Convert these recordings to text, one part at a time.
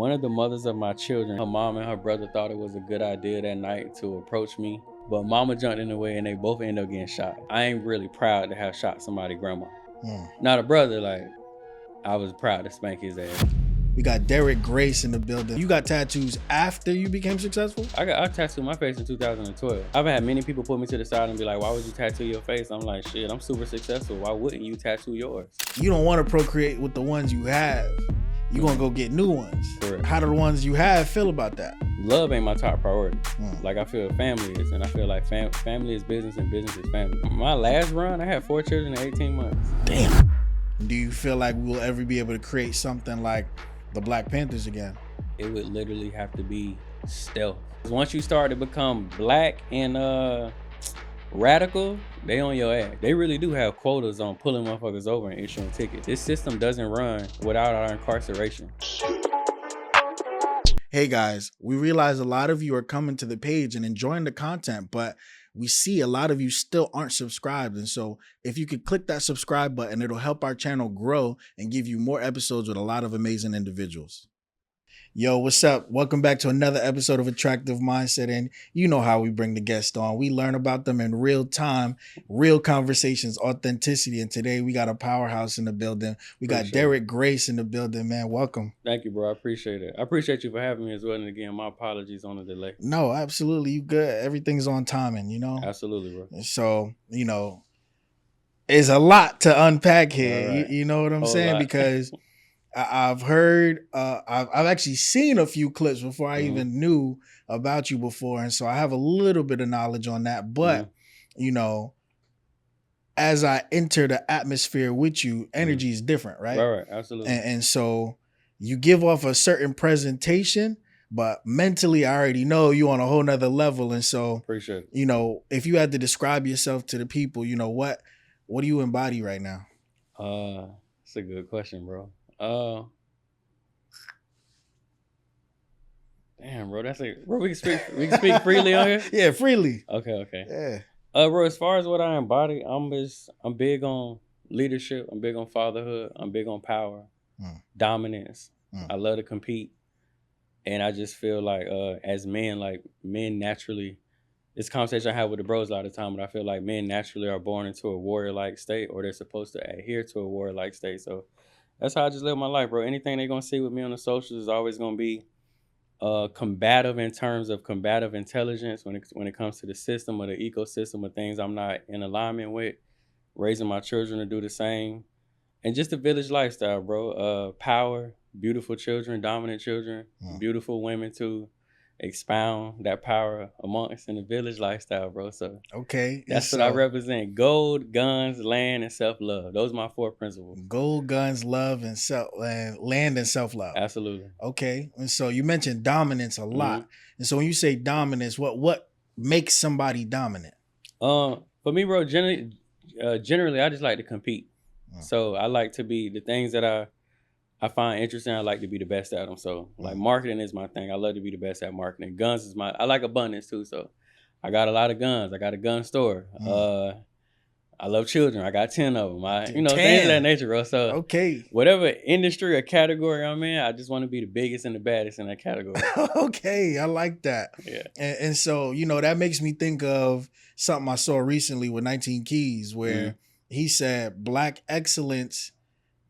One of the mothers of my children, her mom and her brother thought it was a good idea that night to approach me, but mama jumped in the way and they both ended up getting shot. I ain't really proud to have shot somebody's grandma. Not a brother, like, I was proud to spank his ass. We got Derrick Grace in the building. You got tattoos after you became successful? I tattooed my face in 2012. I've had many people put me to the side and be like, why would you tattoo your face? I'm like, shit, I'm super successful. Why wouldn't you tattoo yours? You don't want to procreate with the ones you have. You gonna go get new ones. Correct. How do the ones you have feel about that? Love ain't my top priority. Like I feel family is, and I feel like family is business and business is family. My last run, I had 4 children in 18 months. Damn. Do you feel like we'll ever be able to create something like the Black Panthers again? It would literally have to be stealth. Once you start to become black and radical, they on your ass. They really do have quotas on pulling motherfuckers over and issuing tickets. This system doesn't run without our incarceration. Hey guys, we realize a lot of you are coming to the page and enjoying the content, but we see a lot of you still aren't subscribed. And so if you could click that subscribe button, it'll help our channel grow and give you more episodes with a lot of amazing individuals. Yo, what's up? Welcome back to another episode of Attractive Mindset. And you know how we bring the guests on. We learn about them in real time, real conversations, authenticity. And today we got a powerhouse in the building. We got Derrick Grace in the building, man. Welcome. Thank you, bro. I appreciate it. I appreciate you for having me as well. And again, my apologies on the delay. No, absolutely. You good. Everything's on timing, you know? Absolutely, bro. So, you know, there's a lot to unpack here. Right. You know what I'm saying? Because I've heard, I've actually seen a few clips before I even knew about you before. And so I have a little bit of knowledge on that. But, you know, as I enter the atmosphere with you, energy is different, right? Right, absolutely. And so you give off a certain presentation, but mentally I already know you on a whole nother level. And so, appreciate it. You know, if you had to describe yourself to the people, you know, what do you embody right now? That's a good question, bro. Damn, bro, bro. We can speak freely on here. Yeah, freely. Okay. Yeah. Bro, as far as what I embody, I'm big on leadership. I'm big on fatherhood. I'm big on power, dominance. I love to compete, and I just feel like as men, like men naturally. This conversation I have with the bros a lot of time, but I feel like men naturally are born into a warrior-like state, or they're supposed to adhere to a warrior-like state. So that's how I just live my life, bro. Anything they're gonna see with me on the socials is always gonna be combative in terms of combative intelligence when it comes to the system or the ecosystem of things I'm not in alignment with. Raising my children to do the same, and just the village lifestyle, bro. Power, beautiful children, dominant children, beautiful women to expound that power amongst in the village lifestyle, bro. So that's what I represent: gold, guns, land, and self-love. Those are my 4 principles. Gold, guns, love, and land and self-love. Absolutely. Okay. And so you mentioned dominance a lot. And so when you say dominance, what makes somebody dominant? For me, bro, generally I just like to compete. So I like to be the things that I find interesting. I like to be the best at them. So like marketing is my thing. I love to be the best at marketing. Guns is I like abundance too. So I got a lot of guns. I got a gun store. I love children. I got 10 of them. Things of that nature, bro. So whatever industry or category I'm in, I just want to be the biggest and the baddest in that category. Okay. I like that. Yeah. And so, you know, that makes me think of something I saw recently with 19 Keys where he said Black excellence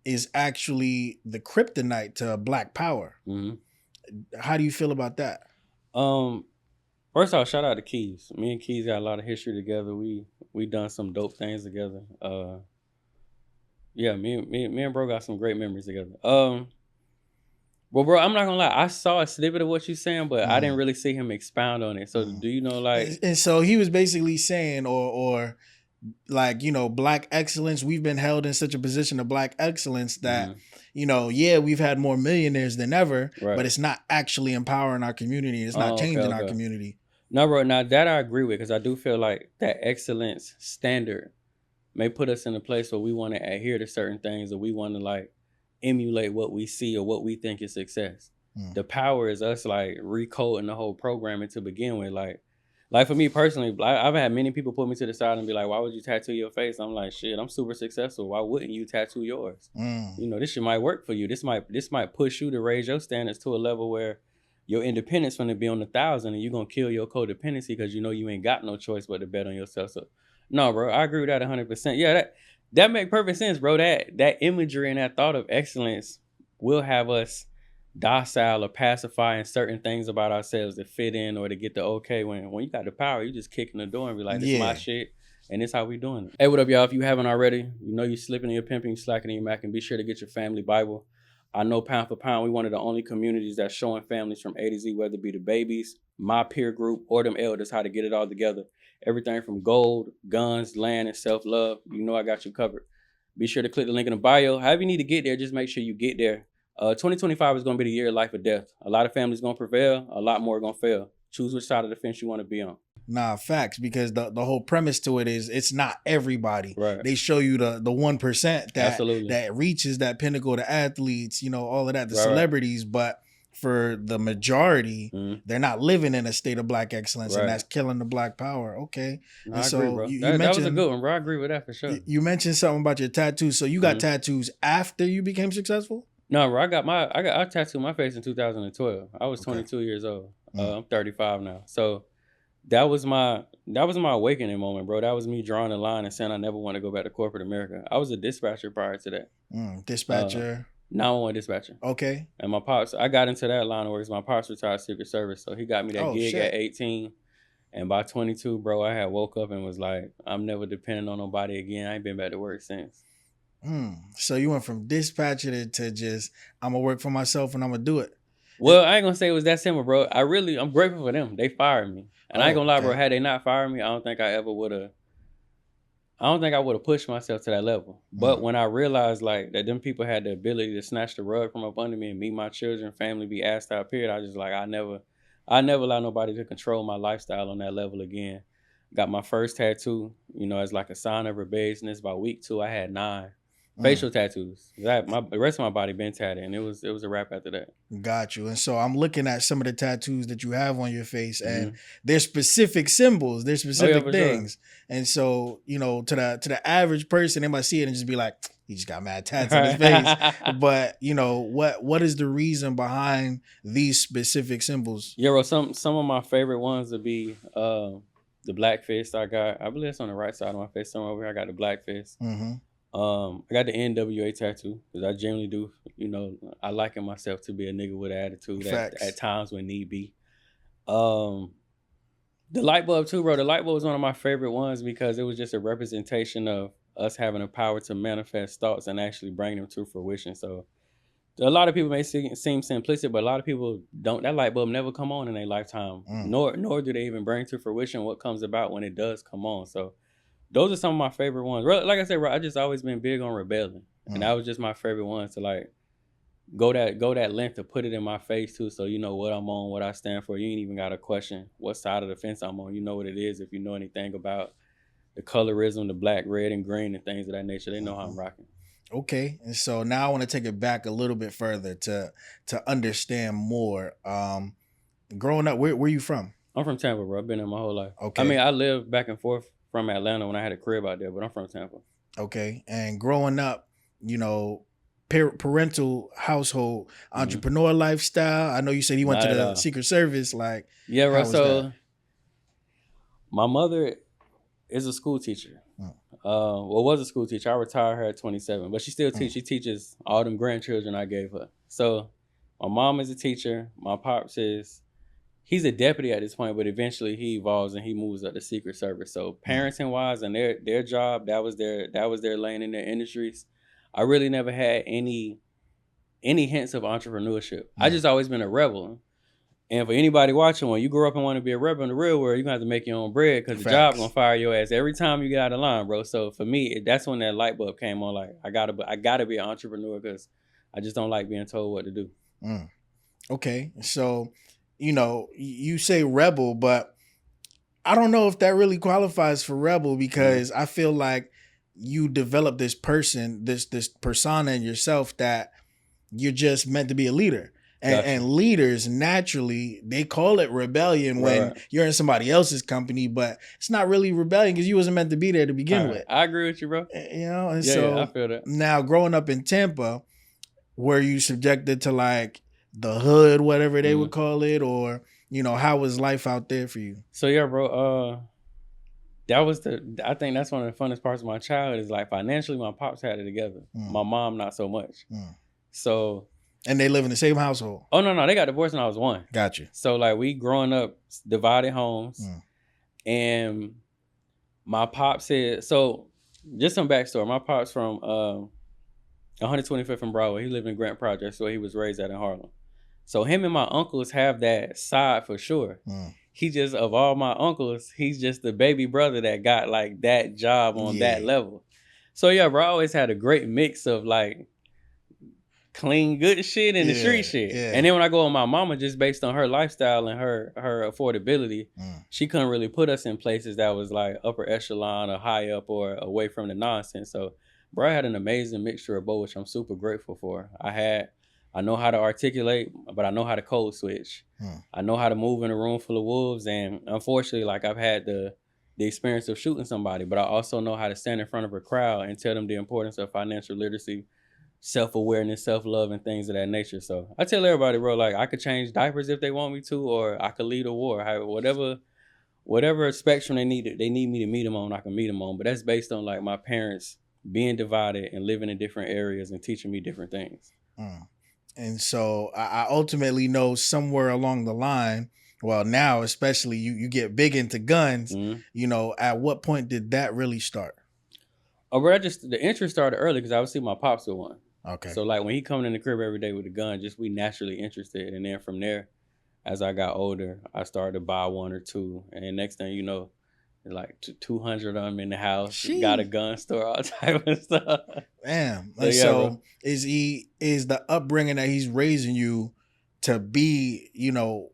is actually the kryptonite to Black power. How do you feel about that? First off, shout out to Keys. Me and Keys got a lot of history together. We done some dope things together. Yeah, me and bro got some great memories together. Well, bro, I'm not gonna lie. I saw a snippet of what you're saying, but I didn't really see him expound on it. So do you know, like? And so he was basically saying, or like, you know, Black excellence, we've been held in such a position of Black excellence that, you know, yeah, we've had more millionaires than ever, but it's not actually empowering our community. It's not changing our community. No, bro, now that I agree with, because I do feel like that excellence standard may put us in a place where we want to adhere to certain things, or we want to like emulate what we see or what we think is success. The power is us like recoding the whole programming to begin with. Like Like for me personally, I've had many people put me to the side and be like, "Why would you tattoo your face?" I'm like, "Shit, I'm super successful. Why wouldn't you tattoo yours? You know, this shit might work for you. This might push you to raise your standards to a level where your independence gonna be on 1,000, and you're gonna kill your codependency because you know you ain't got no choice but to bet on yourself." So, no, bro, I agree with that 100%. Yeah, that make perfect sense, bro. That imagery and that thought of excellence will have us docile or pacifying certain things about ourselves to fit in or to get the okay. When you got the power, you just kick in the door and be like, "This is my shit, and this how we doing it." Hey, what up, y'all? If you haven't already, you know you slipping in your pimping, you slacking in your Mac, and be sure to get your family Bible. I know pound for pound, we one of the only communities that's showing families from A to Z, whether it be the babies, my peer group, or them elders, how to get it all together. Everything from gold, guns, land, and self-love. You know I got you covered. Be sure to click the link in the bio. However you need to get there, just make sure you get there. 2025 is going to be the year of life or death. A lot of families going to prevail. A lot more going to fail. Choose which side of the fence you want to be on. Nah, facts, because the whole premise to it is it's not everybody. Right. They show you the 1% Absolutely. that reaches that pinnacle, the athletes, you know, all of that, the celebrities, but for the majority, they're not living in a state of Black excellence, and that's killing the Black power. Okay. No, I agree, bro. That was a good one, bro. I agree with that for sure. You mentioned something about your tattoos. So you got tattoos after you became successful? No, bro. I tattooed my face in 2012. I was 22 years old. I'm 35 now. So that was my awakening moment, bro. That was me drawing a line and saying I never want to go back to corporate America. I was a dispatcher prior to that. Dispatcher. 911 dispatcher. Okay. And my pops, I got into that line of work because my pops retired Secret Service, so he got me that gig at 18. And by 22, bro, I had woke up and was like, I'm never depending on nobody again. I ain't been back to work since. So you went from dispatcher to just, I'm gonna work for myself and I'm gonna do it. Well, I ain't gonna say it was that simple, bro. I'm grateful for them. They fired me. And I ain't gonna lie, bro, had they not fired me, I don't think I would have pushed myself to that level. But when I realized like that them people had the ability to snatch the rug from up under me and meet my children, family, be asked out, period, I just like, I never allow nobody to control my lifestyle on that level again. Got my first tattoo, you know, as like a sign of rebelliousness. By week 2, I had 9 facial tattoos. The rest of my body been tatted, and it was a wrap after that. Got you. And so I'm looking at some of the tattoos that you have on your face, and they're specific symbols, they're specific things. Sure. And so, you know, to the average person, they might see it and just be like, he just got mad tats on his face. But you know, what is the reason behind these specific symbols? Yeah, bro, some of my favorite ones would be the black fist. I believe it's on the right side of my face somewhere over here. I got the black fist. I got the NWA tattoo because I generally do, you know, I liken myself to be a nigga with an attitude at times when need be. The light bulb too, bro. The light bulb was one of my favorite ones because it was just a representation of us having the power to manifest thoughts and actually bring them to fruition. So a lot of people may seem simplistic, but a lot of people don't. That light bulb never come on in their lifetime, nor do they even bring to fruition what comes about when it does come on. So those are some of my favorite ones. Like I said, bro, I just always been big on rebelling. And that was just my favorite ones to like go that length to put it in my face too. So you know what I'm on, what I stand for. You ain't even got to question what side of the fence I'm on. You know what it is. If you know anything about the colorism, the black, red, and green and things of that nature, they know how I'm rocking. Okay. And so now I want to take it back a little bit further to understand more. Growing up, where you from? I'm from Tampa, bro. I've been there my whole life. Okay. I mean, I lived back and forth from Atlanta when I had a crib out there, but I'm from Tampa. Okay. And growing up, you know, parental household, entrepreneur lifestyle. I know you said you went to the Secret Service. Like, yeah, right. So my mother is a school teacher. Was a school teacher. I retired her at 27, but she still teaches. She teaches all them grandchildren I gave her. So my mom is a teacher. My pops he's a deputy at this point, but eventually he evolves and he moves up to Secret Service. So parenting wise and their job, that was their lane in their industries. I really never had any hints of entrepreneurship. I just always been a rebel. And for anybody watching, when you grow up and want to be a rebel in the real world, you're going to have to make your own bread because the job going to fire your ass every time you get out of line, bro. So for me, that's when that light bulb came on. Like, I gotta be an entrepreneur because I just don't like being told what to do. Okay. So, you know, you say rebel, but I don't know if that really qualifies for rebel because I feel like you develop this persona in yourself that you're just meant to be a leader. And leaders, naturally, they call it rebellion when you're in somebody else's company, but it's not really rebellion because you wasn't meant to be there to begin with. I agree with you, bro. You know, and so I feel that. Now growing up in Tampa, were you subjected to like the hood, whatever they would call it, or you know, how was life out there for you? So yeah, bro. I think that's one of the funnest parts of my childhood is like financially, my pops had it together. My mom, not so much. So. And they live in the same household? Oh, no. They got divorced when I was 1. Gotcha. So, like, we growing up, divided homes. And my pop said, so, just some backstory. My pop's from 125th and Broadway. He lived in Grant Project, so he was raised out in Harlem. So, him and my uncles have that side for sure. He just, of all my uncles, he's just the baby brother that got, like, that job on that level. So, yeah, bro, I always had a great mix of, like, clean, good shit and the street shit. And then when I go with my mama, just based on her lifestyle and her affordability, she couldn't really put us in places that was like upper echelon or high up or away from the nonsense. So, bro, I had an amazing mixture of both, which I'm super grateful for. I know how to articulate, but I know how to code switch. I know how to move in a room full of wolves. And unfortunately, like I've had the experience of shooting somebody, but I also know how to stand in front of a crowd and tell them the importance of financial literacy, self-awareness, self-love, and things of that nature. So I tell everybody, bro, like I could change diapers if they want me to, or I could lead a war. Whatever spectrum they need me to meet them on, I can meet them on. But that's based on like my parents being divided and living in different areas and teaching me different things. And so I ultimately know somewhere along the line, well, now especially you get big into guns, you know, at what point did that really start? Oh, bro, the interest started early because I would see my pops with one. Okay. So like when he coming in the crib every day with a gun, just we naturally interested. And then from there, as I got older, I started to buy 1 or 2. And then next thing you know, like 200 of them in the house, got a gun store, all type of stuff. Damn. So is the upbringing that he's raising you to be, you know,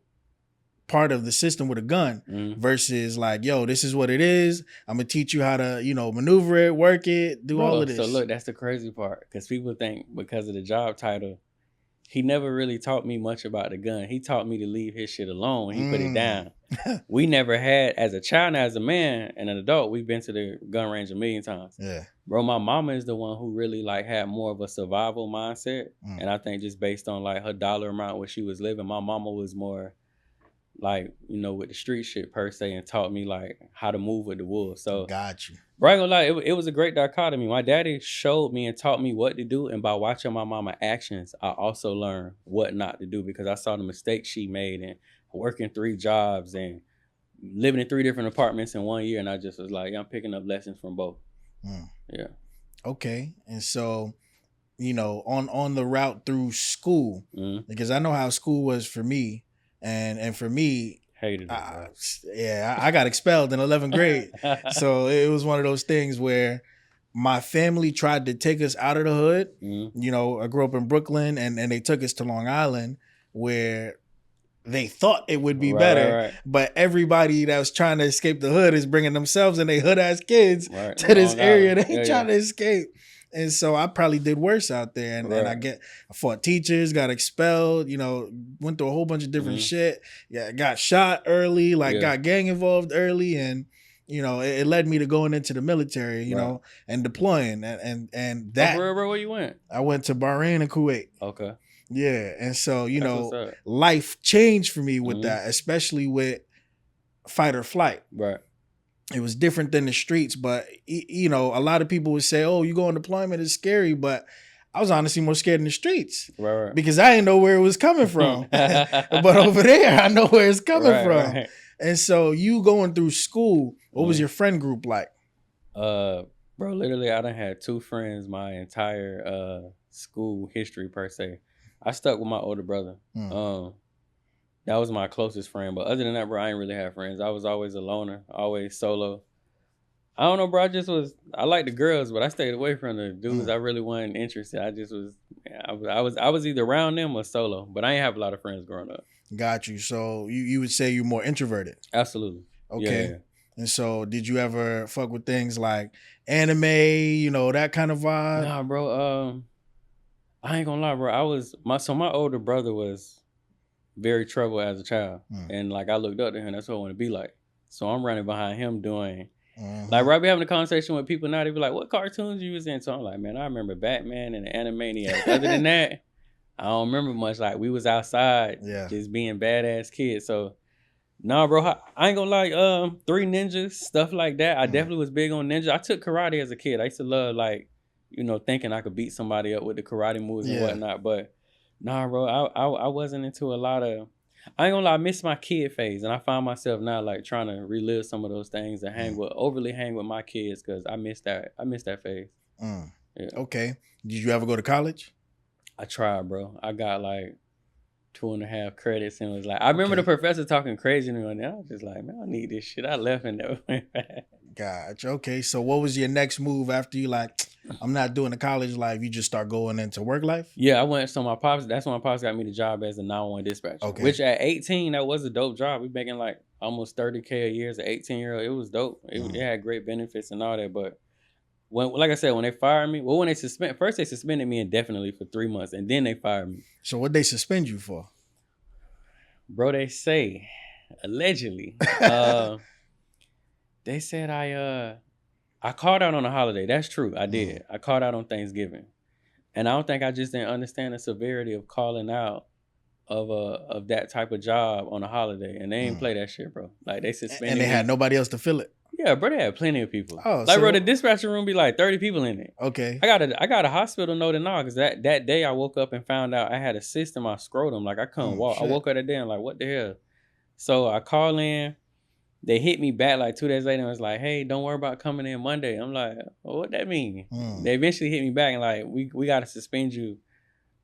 part of the system with a gun versus like, yo, this is what it is. I'm gonna teach you how to, you know, maneuver it, work it, do all of this. So look, that's the crazy part because people think because of the job title, he never really taught me much about the gun. He taught me to leave his shit alone when he put it down. We never had, as a child, as a man and an adult, we've been to the gun range a million times. Yeah. Bro, my mama is the one who really like had more of a survival mindset. And I think just based on like her dollar amount where she was living, my mama was more like, you know, with the street shit per se, and taught me like how to move with the wolves. So got you. Bro, I ain't gonna lie, it was a great dichotomy. My daddy showed me and taught me what to do, and by watching my mama actions, I also learned what not to do because I saw the mistakes she made and working 3 jobs and living in 3 different apartments in 1 year, and I just was like, I'm picking up lessons from both. Yeah. Okay, and so, you know, on the route through school, because I know how school was for me. And for me, hated it. I got expelled in 11th grade. So it was one of those things where my family tried to take us out of the hood. You know, I grew up in Brooklyn and they took us to Long Island where they thought it would be better. Right. But everybody that was trying to escape the hood is bringing themselves and they hood ass kids to this area they ain't trying to escape. And so I probably did worse out there. And I fought teachers, got expelled, you know, went through a whole bunch of different shit. Yeah, got shot early, got gang involved early. And, you know, it led me to going into the military, you know, and deploying. And that. Oh, where you went? I went to Bahrain and Kuwait. Okay. Yeah. And so, you know, life changed for me with that, especially with fight or flight. Right. It was different than the streets, but, you know, a lot of people would say, oh, you go on deployment, it's scary. But I was honestly more scared in the streets because I didn't know where it was coming from. But over there, I know where it's coming from. Right. And so you going through school, what was your friend group like? Bro, literally, I done had 2 friends my entire school history, per se. I stuck with my older brother. That was my closest friend. But other than that, bro, I ain't really have friends. I was always a loner, always solo. I don't know, bro. I like the girls, but I stayed away from the dudes. I really wasn't interested. I was either around them or solo, but I ain't have a lot of friends growing up. Got you. So you would say you're more introverted? Absolutely. Okay. Yeah. And so did you ever fuck with things like anime, you know, that kind of vibe? Nah, bro. I ain't gonna lie, bro. My older brother was very troubled as a child. And like I looked up to him, that's what I want to be like. So I'm running behind him doing like right, we having a conversation with people now, they be like, what cartoons you was in? So I'm like, man, I remember Batman and the Animaniacs. Other than that, I don't remember much. Like we was outside just being badass kids. So nah, bro, I ain't gonna lie, Three Ninjas, stuff like that. I definitely was big on ninja. I took karate as a kid. I used to love like, you know, thinking I could beat somebody up with the karate moves and whatnot. But nah, bro, I wasn't into a lot of. I ain't gonna lie, I missed my kid phase, and I find myself now like trying to relive some of those things and overly hang with my kids because I missed that phase. Yeah. Okay. Did you ever go to college? I tried, bro. I got like 2.5 credits and was like, I remember the professor talking crazy to me, and I was just like, man, I need this shit. I left and never went back. Gotcha. Okay. So what was your next move after you like, I'm not doing the college life, you just start going into work life? Yeah, I went, so my pops, that's when my pops got me the job as a 911 dispatcher. Okay. Which at 18, that was a dope job. We making like almost 30K a year as an 18-year-old. It was dope. It had great benefits and all that. But when, like I said, when they fired me, well, when they first they suspended me indefinitely for 3 months, and then they fired me. So what they suspend you for? Bro, they say, allegedly, they said I called out on a holiday. That's true. I did. I called out on Thanksgiving. And I don't think I just didn't understand the severity of calling out of that type of job on a holiday. And they didn't play that shit, bro. Like they suspended And they had nobody else to fill it. Yeah, bro, they had plenty of people. Oh, like, bro, the dispatcher room be like 30 people in it. Okay. I got a hospital note and all, because that day I woke up and found out I had a cyst in my scrotum. Like, I couldn't walk. Shit. I woke up that day and like, what the hell? So I call in. They hit me back like 2 days later and was like, hey, don't worry about coming in Monday. I'm like, well, what that mean? They eventually hit me back and like, we got to suspend you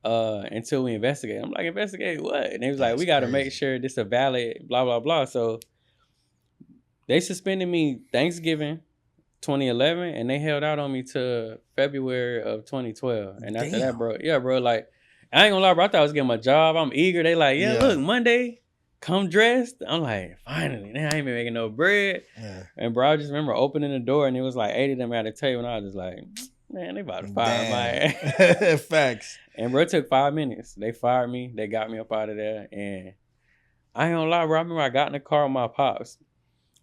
until we investigate. I'm like, investigate what? And they was like, we got to make sure this is a valid blah, blah, blah. So they suspended me Thanksgiving 2011, and they held out on me to February of 2012. And after that, bro, like, I ain't gonna lie, bro, I thought I was getting my job. I'm eager. They like, look, Monday, come dressed. I'm like, finally, man, I ain't been making no bread. Yeah. And bro, I just remember opening the door, and it was like 8 of them at a table, and I was just like, man, they about to fire my ass. Facts. And bro, it took 5 minutes. They fired me. They got me up out of there. And I ain't gonna lie, bro, I remember I got in the car with my pops.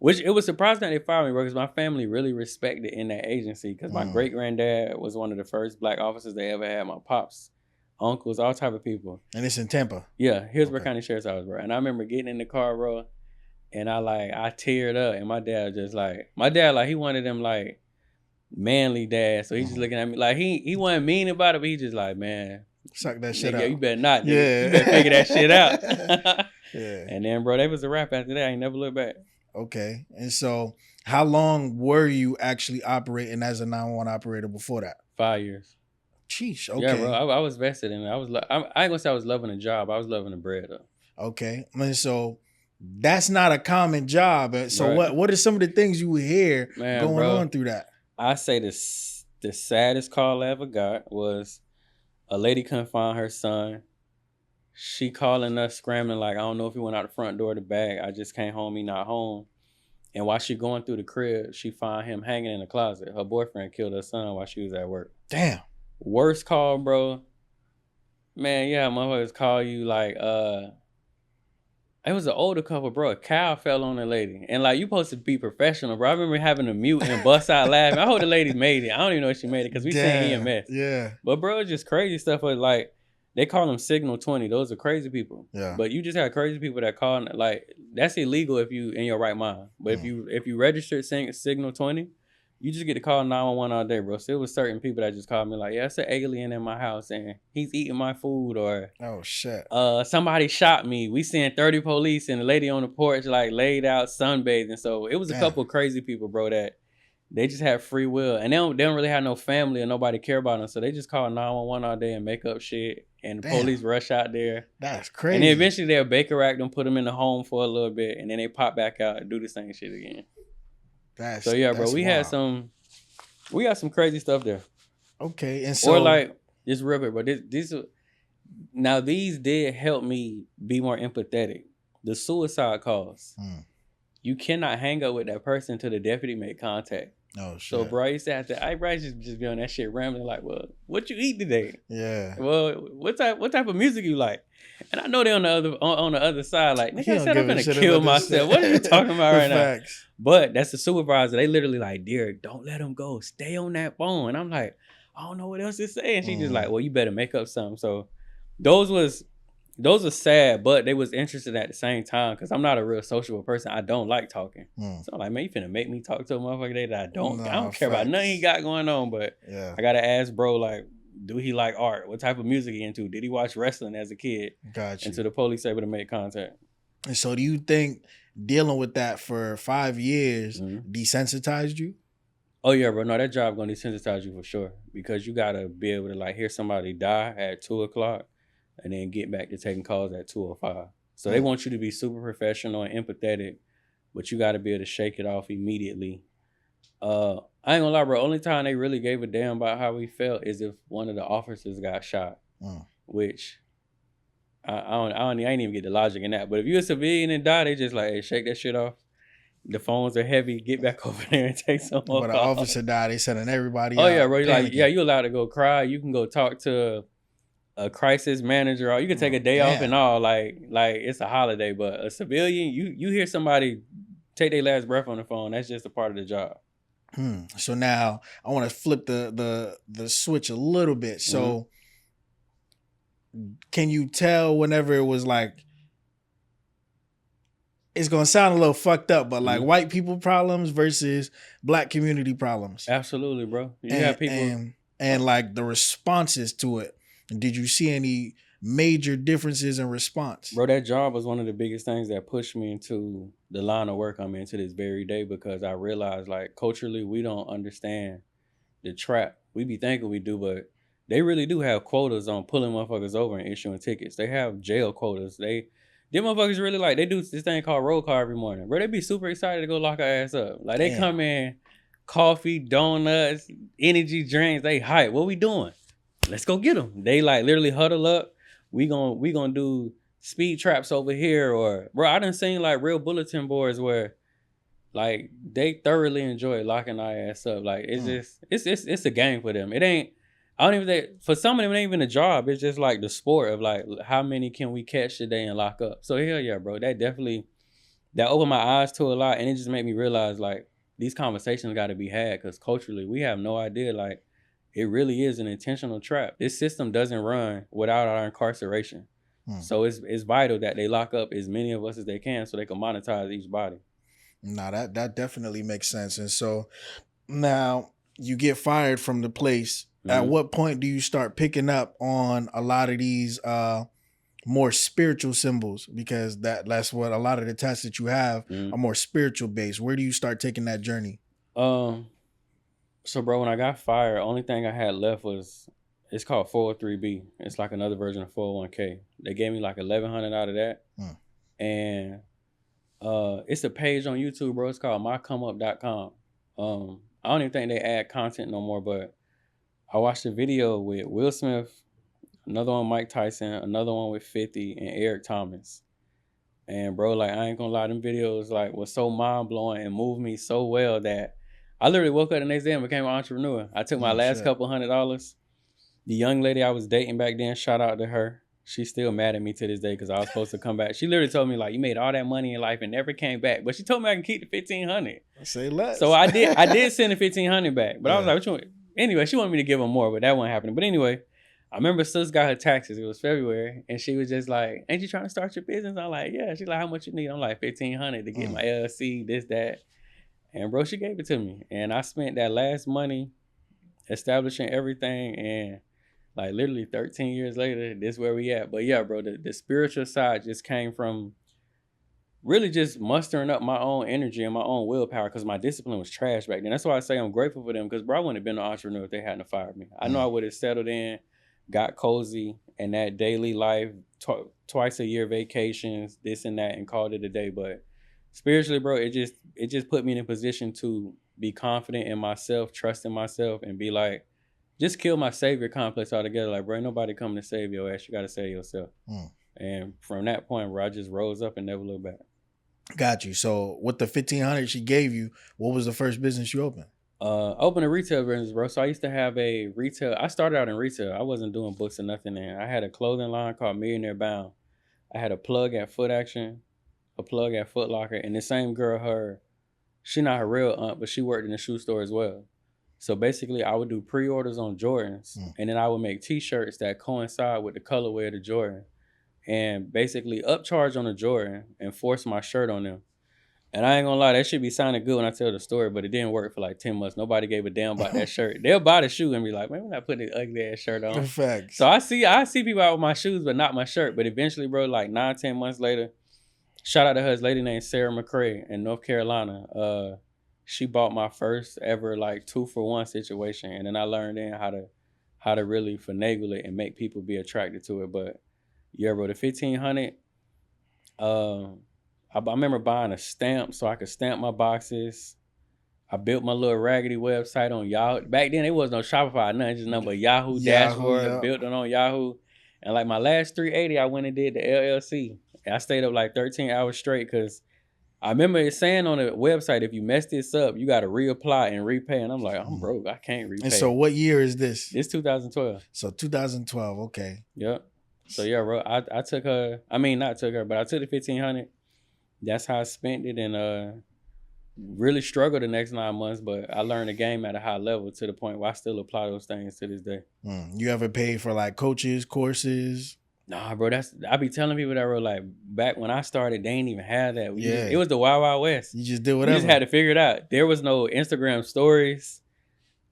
Which it was surprising that they fired me, bro, because my family really respected in that agency. Because my great granddad was one of the first black officers they ever had. My pops, uncles, all type of people. And it's in Tampa. Yeah, Hillsborough County Sheriff's Office, bro. And I remember getting in the car, bro, and I teared up, and my dad he one of them like manly dads. So he's just looking at me like he wasn't mean about it, but he just like, man, suck that shit out. You better not, nigga. Yeah, you better figure that shit out. Yeah. And then, bro, that was a wrap after that. I ain't never looked back. Okay. And so how long were you actually operating as a 911 operator before that? 5 years. Sheesh. Okay. Yeah, bro. I was vested in it. I ain't gonna say I was loving the job. I was loving the bread, though. Okay. And so that's not a common job. So what are some of the things you would hear going on through that? I say the saddest call I ever got was a lady couldn't find her son. She calling us scrambling like, I don't know if he went out the front door or the back. I just came home, he not home. And while she going through the crib, she find him hanging in the closet. Her boyfriend killed her son while she was at work. Damn. Worst call, bro. Man, yeah, motherfuckers call you like, it was an older couple, bro. A cow fell on the lady. And like, you supposed to be professional, bro. I remember having to mute and bust out laughing. I hope the lady made it. I don't even know if she made it because we seen EMS. Yeah. But bro, it's just crazy stuff. Like, they call them Signal 20. Those are crazy people. Yeah. But you just have crazy people that call, like, that's illegal if you in your right mind. But if you registered Signal 20, you just get to call 911 all day, bro. So it was certain people that just called me like, yeah, it's an alien in my house and he's eating my food, or oh shit. Somebody shot me. We sent 30 police and the lady on the porch like laid out sunbathing. So it was a couple crazy people, bro, that they just have free will, and they don't really have no family or nobody care about them. So they just call 911 all day and make up shit, and the police rush out there. That's crazy. And then eventually they'll Baker act them, put them in the home for a little bit, and then they pop back out and do the same shit again. So yeah, bro, we got some crazy stuff there. Okay, and so or like this real quick, but these did help me be more empathetic. The suicide calls. You cannot hang up with that person until the deputy make contact. Oh, shit. So, bro, I used to have to, I just be on that shit rambling like, well, what you eat today? Yeah. Well, what type of music you like? And I know they're on the other side, like, nigga, I said I'm gonna kill myself. What are you talking about right now? But that's the supervisor. They literally like, Derrick, don't let him go. Stay on that phone. And I'm like, I don't know what else to say. And she just like, well, you better make up something. So those were sad, but they was interested at the same time because I'm not a real sociable person. I don't like talking. So I'm like, man, you finna make me talk to a motherfucker today that I don't care about nothing he got going on. But I gotta ask bro, like, do he like art? What type of music he into? Did he watch wrestling as a kid? Gotcha. Until the police able to make contact. And so do you think dealing with that for 5 years desensitized you? Oh yeah, bro. No, that job gonna desensitize you for sure. Because you gotta be able to like hear somebody die at 2:00 and then get back to taking calls at 2:05. So they want you to be super professional and empathetic, but you gotta be able to shake it off immediately. I ain't gonna lie, bro. Only time they really gave a damn about how we felt is if one of the officers got shot. Which I ain't even get the logic in that. But if you're a civilian and die, they just like, hey, shake that shit off. The phones are heavy. Get back over there and take some more. But an officer died, they sending everybody out. Oh yeah, bro. Like, yeah, you allowed to go cry. You can go talk to a crisis manager, or you can take a day off and all. Like it's a holiday. But a civilian, you hear somebody take their last breath on the phone. That's just a part of the job. So now I want to flip the switch a little bit. So can you tell whenever it was like, it's going to sound a little fucked up, but like white people problems versus black community problems? Absolutely, bro. You have people and like the responses to it. Did you see any major differences in response? Bro, that job was one of the biggest things that pushed me into the line of work I'm in to this very day, because I realized like culturally we don't understand the trap. We be thinking we do, but they really do have quotas on pulling motherfuckers over and issuing tickets. They have jail quotas. Them motherfuckers really like, they do this thing called roll call every morning. Bro, they be super excited to go lock our ass up. Like they come in, coffee, donuts, energy drinks, they hype. What we doing? Let's go get them. They like literally huddle up. We gonna do speed traps over here, or bro, I done seen like real bulletin boards where like they thoroughly enjoy locking our ass up. Like it's just it's a game for them. It ain't. I don't even think, for some of them it ain't even a job. It's just like the sport of like how many can we catch today and lock up. So hell yeah, bro. That opened my eyes to a lot, and it just made me realize like these conversations got to be had, because culturally we have no idea like. It really is an intentional trap. This system doesn't run without our incarceration. So it's vital that they lock up as many of us as they can so they can monetize each body. Nah, that definitely makes sense. And so now you get fired from the place. At what point do you start picking up on a lot of these more spiritual symbols? Because that's what a lot of the tests that you have are more spiritual based. Where do you start taking that journey? So, bro, when I got fired, only thing I had left was, it's called 403B. It's like another version of 401k. They gave me like $1,100 out of that. And it's a page on YouTube, bro. It's called mycomeup.com. I don't even think they add content no more, but I watched a video with Will Smith, another one Mike Tyson, another one with 50, and Eric Thomas. And, bro, like, I ain't gonna lie, them videos like was so mind-blowing and moved me so well that I literally woke up the next day and became an entrepreneur. I took my last couple $100. The young lady I was dating back then, shout out to her. She's still mad at me to this day because I was supposed to come back. She literally told me, like, you made all that money in life and never came back. But she told me I can keep the $1,500. Say less. So I did send the $1,500 back. But I was like, what you want? Anyway, she wanted me to give her more, but that wasn't happening. But anyway, I remember sis got her taxes. It was February. And she was just like, ain't you trying to start your business? I'm like, yeah. She's like, how much you need? I'm like, $1,500 to get my LLC, this, that. And bro, she gave it to me. And I spent that last money establishing everything. And like literally 13 years later, this is where we at. But yeah, bro, the spiritual side just came from really just mustering up my own energy and my own willpower, because my discipline was trash back then. That's why I say I'm grateful for them, because bro, I wouldn't have been an entrepreneur if they hadn't fired me. I know I would have settled in, got cozy, and that daily life, twice a year vacations, this and that, and called it a day. But spiritually, bro, it just put me in a position to be confident in myself, trust in myself, and be like, just kill my savior complex altogether. Like, bro, ain't nobody coming to save your ass. You got to save yourself. And from that point, bro, I just rose up and never looked back. Got you. So with the $1,500 she gave you, what was the first business you opened? Open a retail business, bro. So I used to have a retail. I started out in retail. I wasn't doing books or nothing there. I had a clothing line called Millionaire Bound. I had a plug at Foot Action, a plug at Foot Locker, and the same girl, she not her real aunt, but she worked in the shoe store as well. So basically, I would do pre-orders on Jordans, and then I would make T-shirts that coincide with the colorway of the Jordan, and basically upcharge on the Jordan and force my shirt on them. And I ain't gonna lie, that should be sounding good when I tell the story, but it didn't work for like 10 months. Nobody gave a damn about that shirt. They'll buy the shoe and be like, man, we're not putting this ugly ass shirt on. Facts. So I see people out with my shoes, but not my shirt. But eventually, bro, like 9-10 months later, shout out to her, this lady named Sarah McCray in North Carolina. She bought my first ever like 2-for-1 situation. And then I learned then how to really finagle it and make people be attracted to it. But yeah, bro, the 1500, I remember buying a stamp so I could stamp my boxes. I built my little raggedy website on Yahoo. Back then, it was no Shopify, nothing, just nothing but Yahoo dashboard. Yeah. Built it on Yahoo. And like my last 380, I went and did the LLC. And I stayed up like 13 hours straight because I remember it saying on the website, if you mess this up, you got to reapply and repay. And I'm like, I'm broke. I can't repay. And so what year is this? It's 2012. So 2012, okay. Yep. So yeah, bro, I took her. I mean, not took her, but I took the 1500. That's how I spent it, and really struggled the next 9 months. But I learned the game at a high level to the point where I still apply those things to this day. You ever paid for like coaches, courses? Nah, bro. I be telling people that, bro, like back when I started, they ain't even have that. It was the Wild Wild West. You just did whatever. You just had to figure it out. There was no Instagram stories.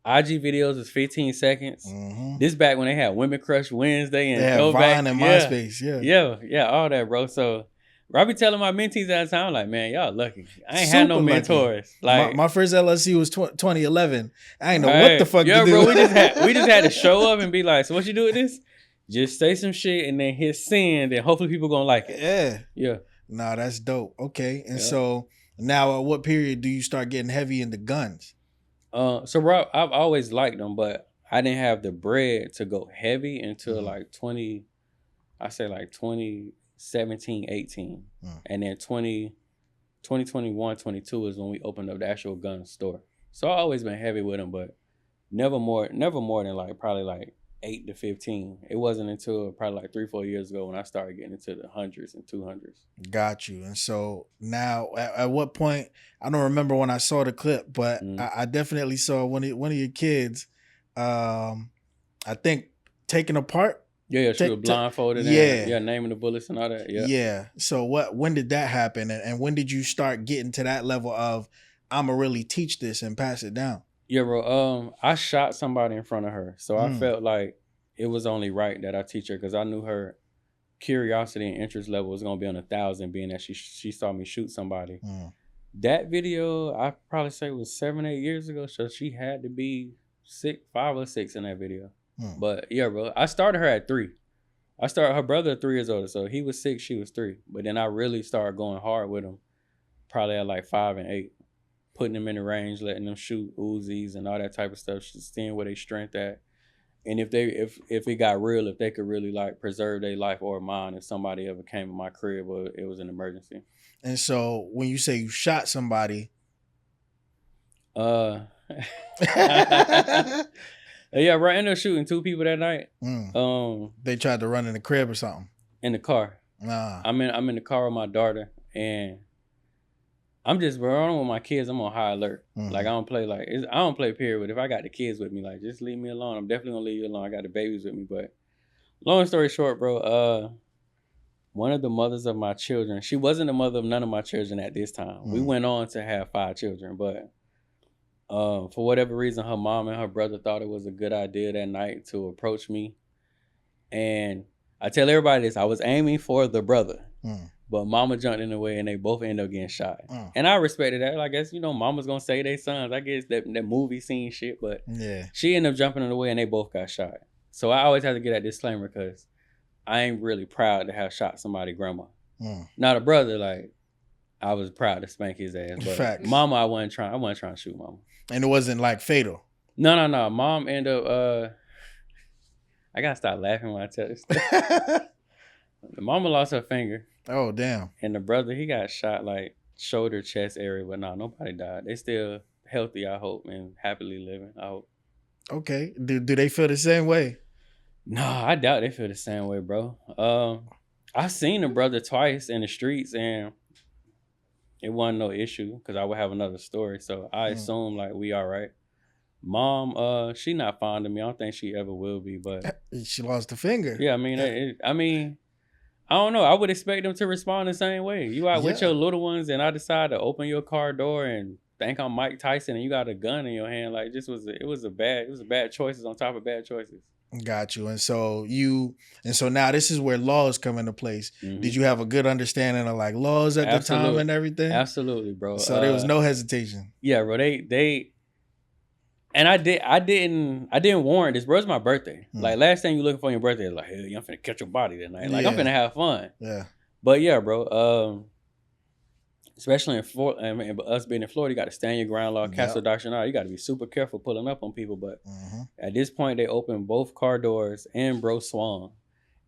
IG videos was 15 seconds. This back when they had Women Crush Wednesday and they had Vine and MySpace. Yeah, all that, bro. So I be telling my mentees at the time, like, man, y'all lucky. I ain't had no mentors. Like my first LSC was 2011. I ain't know what the fuck to do. Bro, we just had to show up and be like, so what you do with this? Just say some shit and then hit send, and hopefully people gonna like it. Yeah. Nah, that's dope. Okay. And so now at what period do you start getting heavy into guns? So bro, I've always liked them, but I didn't have the bread to go heavy until like 2017, 18. And then 2021, 22 is when we opened up the actual gun store. So I've always been heavy with them, but never more than like probably like 8 to 15. It wasn't until probably like 3-4 years ago when I started getting into the 100s and 200s. Got you. And so now at what point, I don't remember when I saw the clip, but I definitely saw one of your kids, I think taking apart. Yeah, she was blindfolded. Yeah, naming the bullets and all that. Yeah. So when did that happen? And when did you start getting to that level of, I'm going to really teach this and pass it down? Yeah, bro. I shot somebody in front of her. So I felt like it was only right that I teach her because I knew her curiosity and interest level was going to be on 1,000, being that she saw me shoot somebody. That video, I probably say was 7-8 years ago. So she had to be 5 or 6 in that video. But yeah, bro, I started her at 3. Her brother 3 years older, so he was 6, she was 3. But then I really started going hard with him, probably at like 5 and 8, putting them in the range, letting them shoot Uzis and all that type of stuff, seeing where they strength at, and if it got real, if they could really like preserve their life or mine, if somebody ever came in my crib or it was an emergency. And so when you say you shot somebody, yeah, right. I ended up shooting 2 people that night. They tried to run in the crib or something. In the car. I'm in the car with my daughter, and I'm just, bro, I'm with my kids. I'm on high alert. Like I don't play period. But if I got the kids with me, like just leave me alone. I'm definitely gonna leave you alone. I got the babies with me. But long story short, bro, one of the mothers of my children, she wasn't the mother of none of my children at this time. We went on to have 5 children, but for whatever reason, her mom and her brother thought it was a good idea that night to approach me. And I tell everybody this, I was aiming for the brother, but mama jumped in the way and they both ended up getting shot. And I respected that. I guess, mama's going to save their sons. I guess that movie scene shit, but she ended up jumping in the way and they both got shot. So I always have to get that disclaimer because I ain't really proud to have shot somebody's grandma. Not a brother, like, I was proud to spank his ass. But Facts. Mama, I wasn't trying to shoot mama. And it wasn't like fatal. No. Mom ended up I gotta stop laughing when I tell this story. The mama lost her finger. Oh damn. And the brother, he got shot like shoulder, chest area, but nobody died. They still healthy, I hope, and happily living, I hope. Okay. Do they feel the same way? No, I doubt they feel the same way, bro. I seen a brother twice in the streets, and it wasn't no issue because I would have another story. So I assume like we all right. Mom, she not fond of me. I don't think she ever will be, but she lost a finger. Yeah, I mean, I don't know. I would expect them to respond the same way. You out with your little ones, and I decide to open your car door and think I'm Mike Tyson, and you got a gun in your hand. Like it was bad choices on top of bad choices. Got you. And so now this is where laws come into place. Mm-hmm. Did you have a good understanding of like laws at the time and everything? Absolutely, bro. So there was no hesitation. Yeah, bro. And I didn't warrant this, bro. It's my birthday. Like last thing you looking for on your birthday is like, hey, I'm finna catch your body that night. Like I'm finna have fun. Yeah. But yeah, bro. Especially in Florida, us being in Florida, you got to stand your ground law, Castle Doctrinal. You got to be super careful pulling up on people. But at this point, they opened both car doors and bro swung.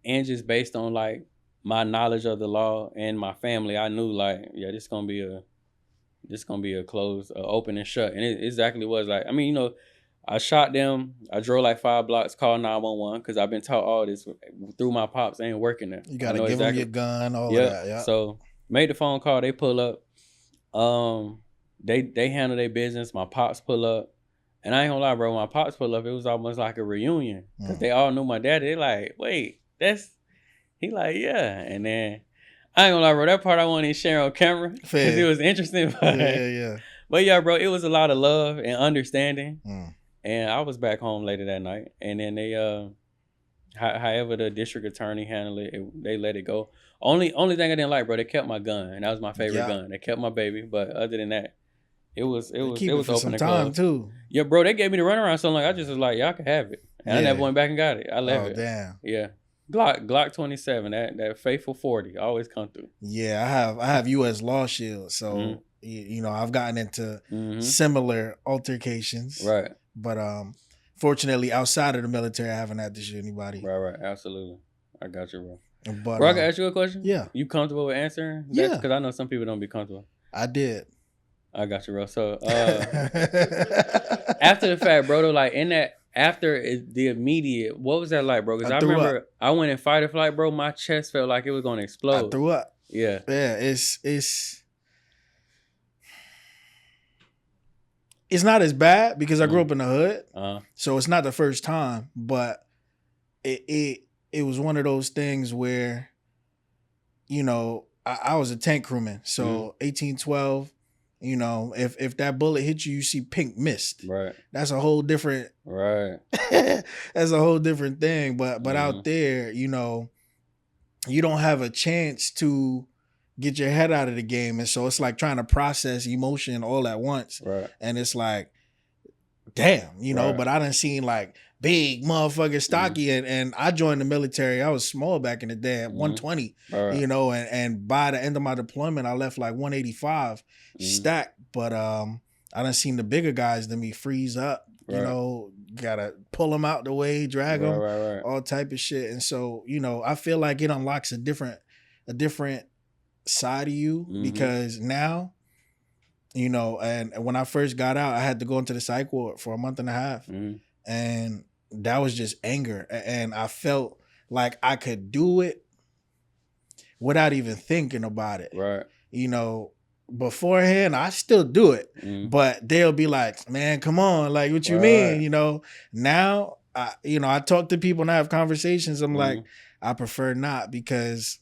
And just based on like my knowledge of the law and my family, I knew like, yeah, this gonna be a closed, open and shut. And it exactly was like, I mean, you know, I shot them. I drove like 5 blocks, called 911 because I've been taught all this through my pops. They ain't working there. You got to give them your gun, all of that. Yeah. So made the phone call. They pull up. They handle their business. My pops pull up. And I ain't gonna lie, bro. When my pops pull up, it was almost like a reunion because they all knew my daddy. They like, wait, he like, yeah. And then I ain't gonna lie, bro. That part I wanted to share on camera because it was interesting. But, yeah. But yeah, bro, it was a lot of love and understanding. And I was back home later that night. And then they, however the district attorney handled it, they let it go. Only thing I didn't like, bro, they kept my gun, and that was my favorite gun. They kept my baby, but other than that, it was open and closed too. Yeah, bro, they gave me the runaround. So like I just was like, y'all can have it, and I never went back and got it. I left it. Oh damn. Yeah. Glock 27, that faithful 40 always come through. Yeah, I have U.S. Law Shield, so you know I've gotten into similar altercations. Right. But fortunately, outside of the military, I haven't had to shoot anybody. Right, absolutely. I got you, bro. But, bro, I can ask you a question? Yeah. You comfortable with answering? Yeah. Because I know some people don't be comfortable. I did. I got you, bro. So after the fact, bro, like in that, after the immediate, what was that like, bro? Because I remember I went in fight or flight, bro. My chest felt like it was going to explode. I threw up. Yeah. Yeah, it's not as bad because I grew up in the hood. So it's not the first time, but it was one of those things where, you know, I was a tank crewman. So 1812, you know, if that bullet hits you, you see pink mist. Right. That's a whole different. Right. That's a whole different thing. But out there, you know, you don't have a chance to get your head out of the game. And so it's like trying to process emotion all at once. Right. And it's like, damn, you know, but I done seen like big motherfucker stocky and I joined the military. I was small back in the day at 120, you know, and by the end of my deployment, I left like 185 stacked. But I done seen the bigger guys than me freeze up, you know, gotta pull them out the way, drag them, all type of shit. And so, you know, I feel like it unlocks a different side of you because now, you know, and when I first got out, I had to go into the psych ward for a month and a half. And that was just anger. And I felt like I could do it without even thinking about it. Right. You know, beforehand, I still do it. But they'll be like, man, come on. Like, what you mean? You know, now, I talk to people and I have conversations. I'm like, I prefer not because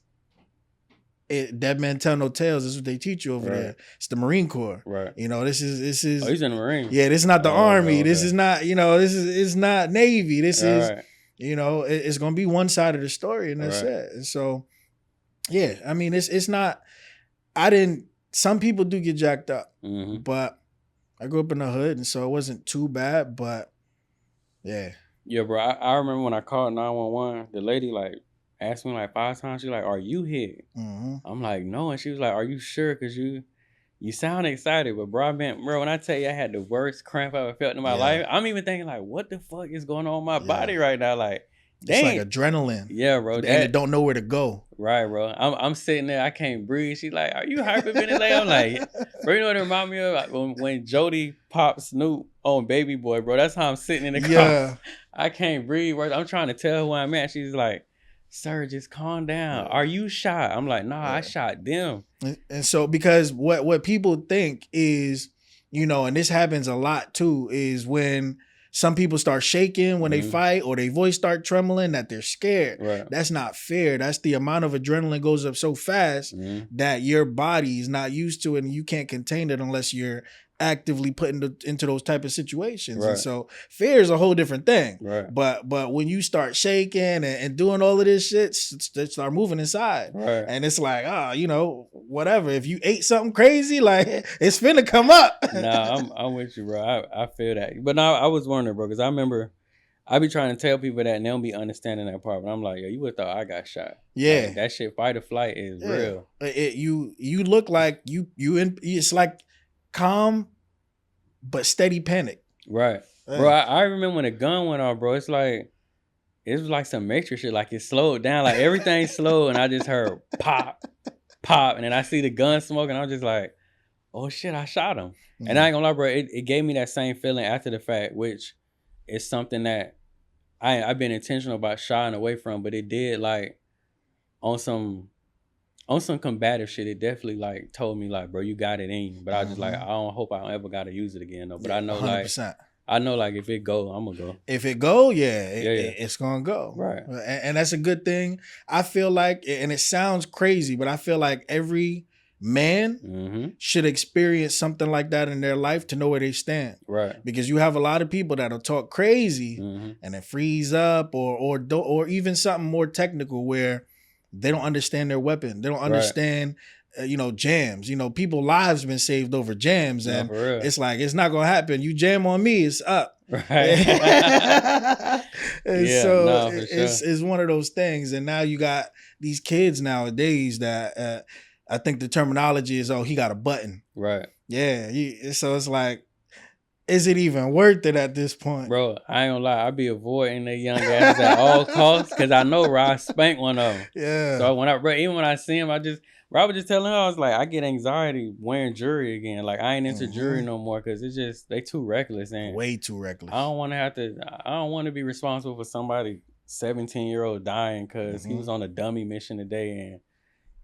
dead men tell no tales. This is what they teach you over there. It's the Marine Corps. Right. You know, this is. Oh, he's in the Marine. Yeah, this is not the Army. Okay. This is not. You know, it's not Navy. This is. You know, it's gonna be one side of the story, and that's it. And so, yeah, I mean, it's not. Some people do get jacked up, but I grew up in the hood, and so it wasn't too bad. But yeah. Yeah, bro. I remember when I called 911. The lady like asked me like 5 times. She's like, "Are you hit?" I'm like, "No," and she was like, "Are you sure? Because you sound excited." But bro, when I tell you I had the worst cramp I ever felt in my life, I'm even thinking like, "What the fuck is going on in my body right now?" Like, It's like adrenaline. Yeah, bro. And it don't know where to go. Right, bro. I'm sitting there, I can't breathe. She's like, "Are you hyperventilating?" I'm like, bro, you know what it remind me of? Like when Jody popped Snoop on Baby Boy, bro. That's how I'm sitting in the car. I can't breathe, bro. I'm trying to tell who I'm at. She's like, "Sir, just calm down. Are you shot?" I'm like, "Nah, I shot them." And so, because what people think is, you know, and this happens a lot too, is when some people start shaking when they fight, or their voice start trembling, that they're scared. Right. That's not fair. That's the amount of adrenaline goes up so fast that your body is not used to it, and you can't contain it unless you're actively put into those type of situations. And so fear is a whole different thing. But when you start shaking and doing all of this shit, start moving inside. And it's like, you know, whatever. If you ate something crazy, like, it's finna come up. Nah, I'm with you, bro. I feel that. But now I was wondering, bro, because I remember I be trying to tell people that and they don't be understanding that part. But I'm like, yo, you would have thought I got shot. Yeah. Like, that shit, fight or flight, is real. You look like it's like calm but steady panic. Right. Bro, I remember when the gun went off, bro. It was like some Matrix shit. Like, it slowed down. Like, everything slowed, and I just heard pop, pop. And then I see the gun smoke, and I'm just like, oh, shit, I shot him. And I ain't gonna lie, bro, it gave me that same feeling after the fact, which is something that I've been intentional about shying away from. But it did, like, on some combative shit, it definitely, like, told me, like, bro, you got it in you. But I just like, I don't hope I don't ever gotta use it again, though. But I know 100%. I know, like, if it go, I'm gonna go. If it go, it's gonna go. Right. And that's a good thing. I feel like, and it sounds crazy, but I feel like every man should experience something like that in their life to know where they stand. Right. Because you have a lot of people that'll talk crazy and then freeze up, or even something more technical where they don't understand their weapon. They don't understand, jams. You know, people's lives been saved over jams, and it's like, it's not gonna happen. You jam on me, it's up. Right. And so it's one of those things. And now you got these kids nowadays that I think the terminology is, he got a button. Right. Yeah. So it's like, is it even worth it at this point? Bro, I ain't gonna lie. I be avoiding the young guys at all costs because I know I spanked one of them. Yeah. So even when I see him, I was just telling her, I was like, I get anxiety wearing jewelry again. Like, I ain't into jewelry no more because it's just, they too reckless. And way too reckless. I don't want to be responsible for somebody 17-year-old dying because he was on a dummy mission today and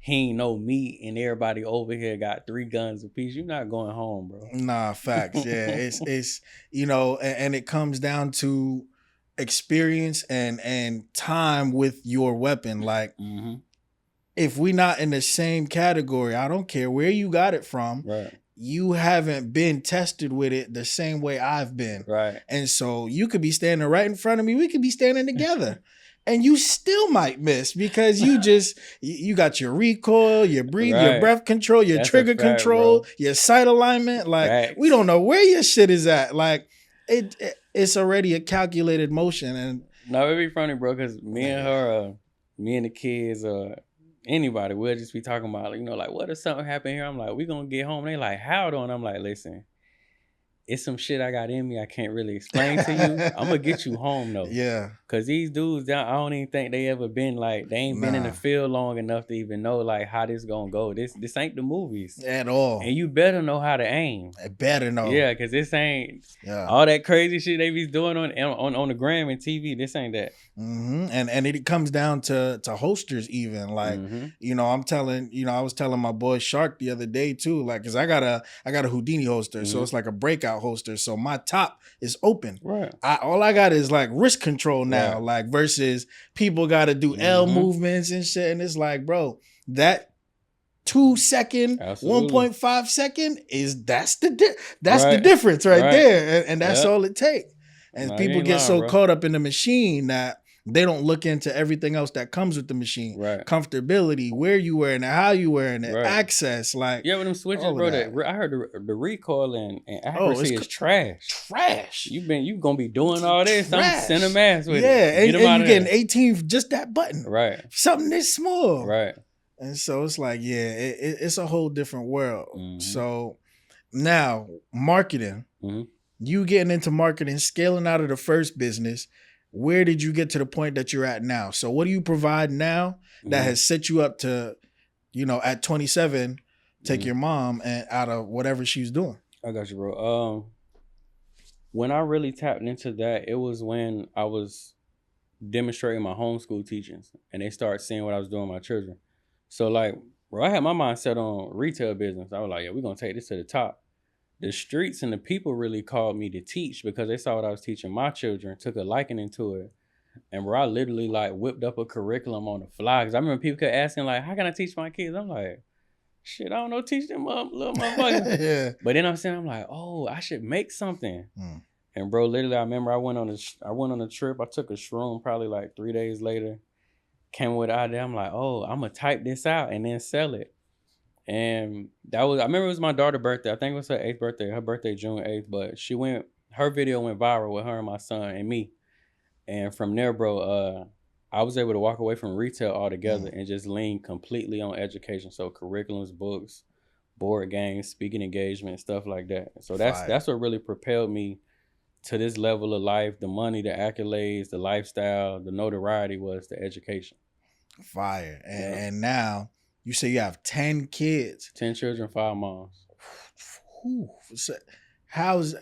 he ain't no me, and everybody over here got 3 guns apiece. You're not going home, bro. Nah, facts. Yeah, it's and it comes down to experience and time with your weapon. Like, if we not in the same category, I don't care where you got it from. Right. You haven't been tested with it the same way I've been. Right. And so you could be standing right in front of me. We could be standing together. And you still might miss because you got your recoil, your your breath control, your trigger control, your sight alignment. Like, we don't know where your shit is at. Like, it's already a calculated motion. And no, it'd be funny, bro, because me and her, me and the kids, anybody, we'll just be talking about, like, what if something happened here? I'm like, we gonna get home. They like, how though? And I'm like, listen, it's some shit I got in me I can't really explain to you. I'm gonna get you home though. Yeah. Cause these dudes, I don't even think they ever been like, they ain't been in the field long enough to even know like how this gonna go. This ain't the movies. At all. And you better know how to aim. I better know. Yeah, cause this ain't all that crazy shit they be doing on the gram and TV. This ain't that. And it comes down to holsters even. Like, I was telling my boy Shark the other day too, like, cause I got a Houdini holster. So it's like a breakout holster. So my top is open. Right. All I got is like wrist control now, like, versus people got to do L movements and shit. And it's like, bro, that 2 second, 1.5 second that's the difference right there. And that's all it takes. And people get so caught up in the machine that they don't look into everything else that comes with the machine. Right. Comfortability, where you wearing it, how you wearing it, access. Like, with them switches, bro. I heard the recoil and accuracy is trash. Trash. You gonna be doing all this. I'm send a mass with it. Yeah, and you getting 18 just that button. Right. Something this small. Right. And so it's like, it's a whole different world. So now marketing. You getting into marketing, scaling out of the first business. where did you get to the point that you're at now? So what do you provide now that has set you up to, at 27, take your mom and out of whatever she's doing? I got you, bro. When I really tapped into that, it was when I was demonstrating my homeschool teachings and they started seeing what I was doing with my children. So like, bro, I had my mind set on retail business. I was like, yeah, we're going to take this to the top. The streets and the people really called me to teach because they saw what I was teaching my children, took a liking into it. And bro, I literally like whipped up a curriculum on the fly. Cause I remember people kept asking like, how can I teach my kids? I'm like, shit, I don't know, teach them little motherfuckers. Yeah. But then I'm like, oh, I should make something. And bro, literally, I remember I went on a trip. I took a shroom probably like 3 days later. Came with an idea. I'm like, oh, I'm gonna type this out and then sell it. And I remember it was my daughter's birthday. I think it was her 8th birthday. Her birthday June 8th. But her video went viral with her and my son and me. And from there, bro, I was able to walk away from retail altogether and just lean completely on education. So curriculums, books, board games, speaking engagement, stuff like that. So that's what really propelled me to this level of life. The money, the accolades, the lifestyle, the notoriety was the education. Fire. And now you say you have 10 kids. 10 children, 5 moms. So how's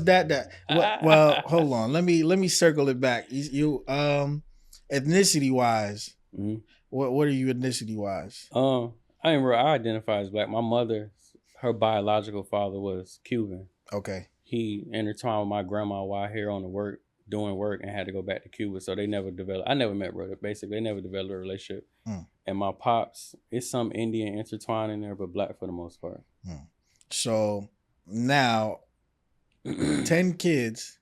that? Well, hold on. Let me circle it back. You ethnicity wise, what are you ethnicity wise? I identify as Black. My mother, her biological father was Cuban. Okay. He intertwined with my grandma while here on doing work, and had to go back to Cuba. So they never developed. I never met brother. Basically, they never developed a relationship. And my pops, it's some Indian intertwined in there, but Black for the most part. So now, 10 kids,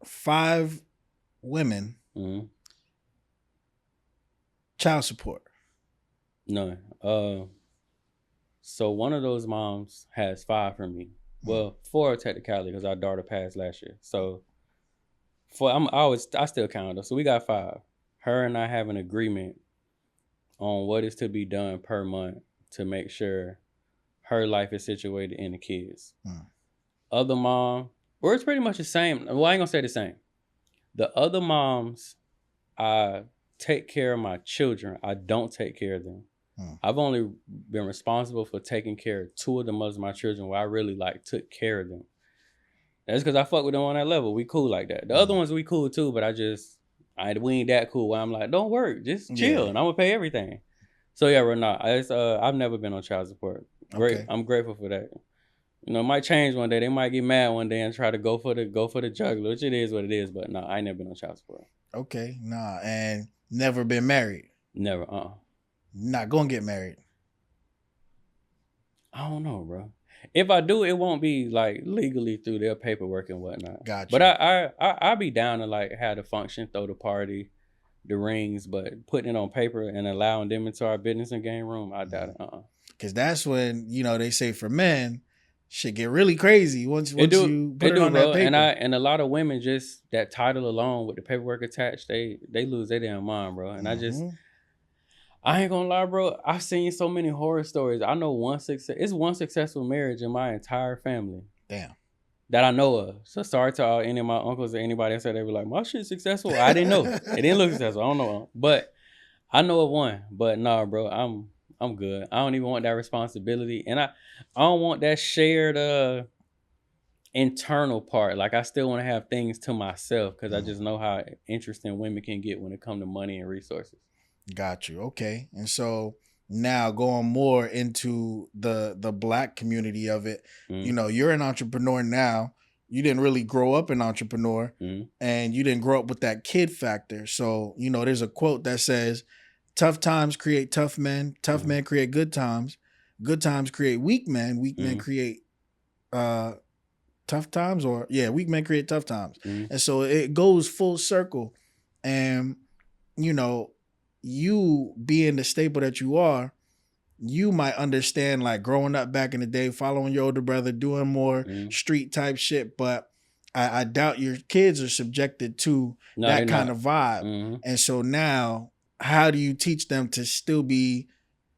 5 women, child support. None. So one of those moms has 5 from me. Well, 4 technically because our daughter passed last year. So I still count her. So we got 5. Her and I have an agreement on what is to be done per month to make sure her life is situated in the kids. Other mom, or it's pretty much the same. Well, I ain't gonna say the same. The other moms, I take care of my children. I don't take care of them. I've only been responsible for taking care of 2 of the mothers of my children where I really took care of them. That's because I fuck with them on that level. We cool like that. The other ones we cool too, but we ain't that cool where I'm like, don't work, just chill and I'm gonna pay everything. So yeah, I've never been on child support. Great. Okay. I'm grateful for that. It might change one day. They might get mad one day and try to go for the jugular, which it is what it is. But no, I ain't never been on child support. Okay, nah, and never been married. Never. Not gonna get married. I don't know, bro. If I do, it won't be legally through their paperwork and whatnot. Gotcha. But I'll be down to have the function, throw the party, the rings, but putting it on paper and allowing them into our business and game room, I doubt it. Because that's when they say for men, shit get really crazy once you put it on that paper. And a lot of women, just that title alone with the paperwork attached, they lose their damn mind, bro. And I ain't gonna lie, bro. I've seen so many horror stories. I know one successful marriage in my entire family. Damn. That I know of. So sorry to any of my uncles or anybody that said they were like, my shit's successful. I didn't know. It didn't look successful. I don't know. But I know of one. But nah, bro, I'm good. I don't even want that responsibility. And I don't want that shared internal part. I still want to have things to myself because I just know how interesting women can get when it comes to money and resources. Got you. Okay. And so now going more into the Black community of it, you're an entrepreneur now. You didn't really grow up an entrepreneur and you didn't grow up with that kid factor. So, there's a quote that says, tough times create tough men. Tough men create good times. Good times create weak men. Weak men create tough times weak men create tough times. And so it goes full circle. And, you being the staple that you are, you might understand growing up back in the day, following your older brother, doing more street type shit. But I doubt your kids are subjected to that kind of vibe. And so now, how do you teach them to still be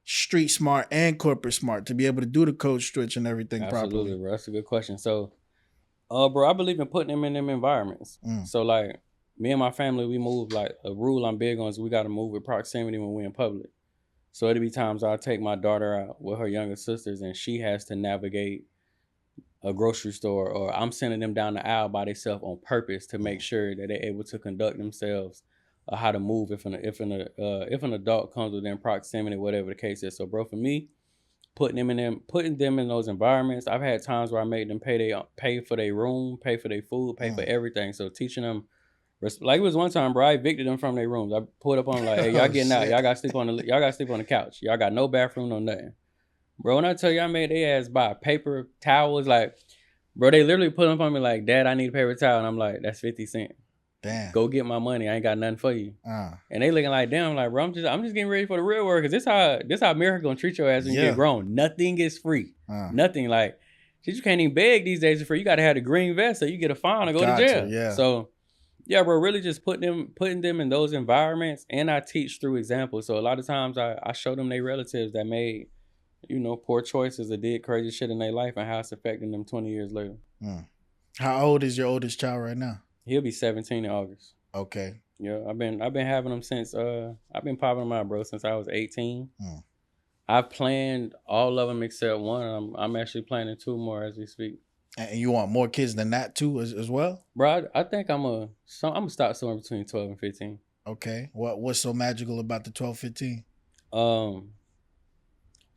street smart and corporate smart to be able to do the code switch and everything properly? Absolutely, bro. That's a good question. So Bro, I believe in putting them in them environments. So like me and my family, we move like a rule I'm big on is we got to move with proximity when we're in public. So it'll be times I'll take my daughter out with her younger sisters and she has to navigate a grocery store, or I'm sending them down the aisle by themselves on purpose to make sure that they're able to conduct themselves, or how to move if an adult comes within proximity, whatever the case is. So bro, for me, putting them in those environments, I've had times where I made them pay for their room, pay for their food, pay for everything. So teaching them, like it was one time, bro, I evicted them from their rooms. I pulled up on like, hey, y'all getting out, y'all got to sleep on the couch, y'all got no bathroom, no nothing. Bro, when I tell you I made their ass buy paper towels, like, bro, they literally put them on me like, Dad, I need a paper towel. And I'm like, that's 50 cents. Damn. Go get my money. I ain't got nothing for you. And they looking like, damn, like, bro, I'm just getting ready for the real world. Cause this how America gonna treat your ass when you get grown. Nothing is free. Nothing. Like, shit, you can't even beg these days for free. You gotta have the green vest so you get a fine or go to jail. So yeah, bro, really just putting them in those environments. And I teach through examples. So a lot of times I show them their relatives that made, poor choices or did crazy shit in their life and how it's affecting them 20 years later. How old is your oldest child right now? He'll be 17 in August. Okay. Yeah, I've been having them since I've been popping them out, bro, since I was 18. I've planned all of them except one. I'm actually planning 2 more as we speak. And you want more kids than that too as well? Bro, I think I'm gonna start somewhere between 12 and 15. Okay. What's so magical about the 12, 15?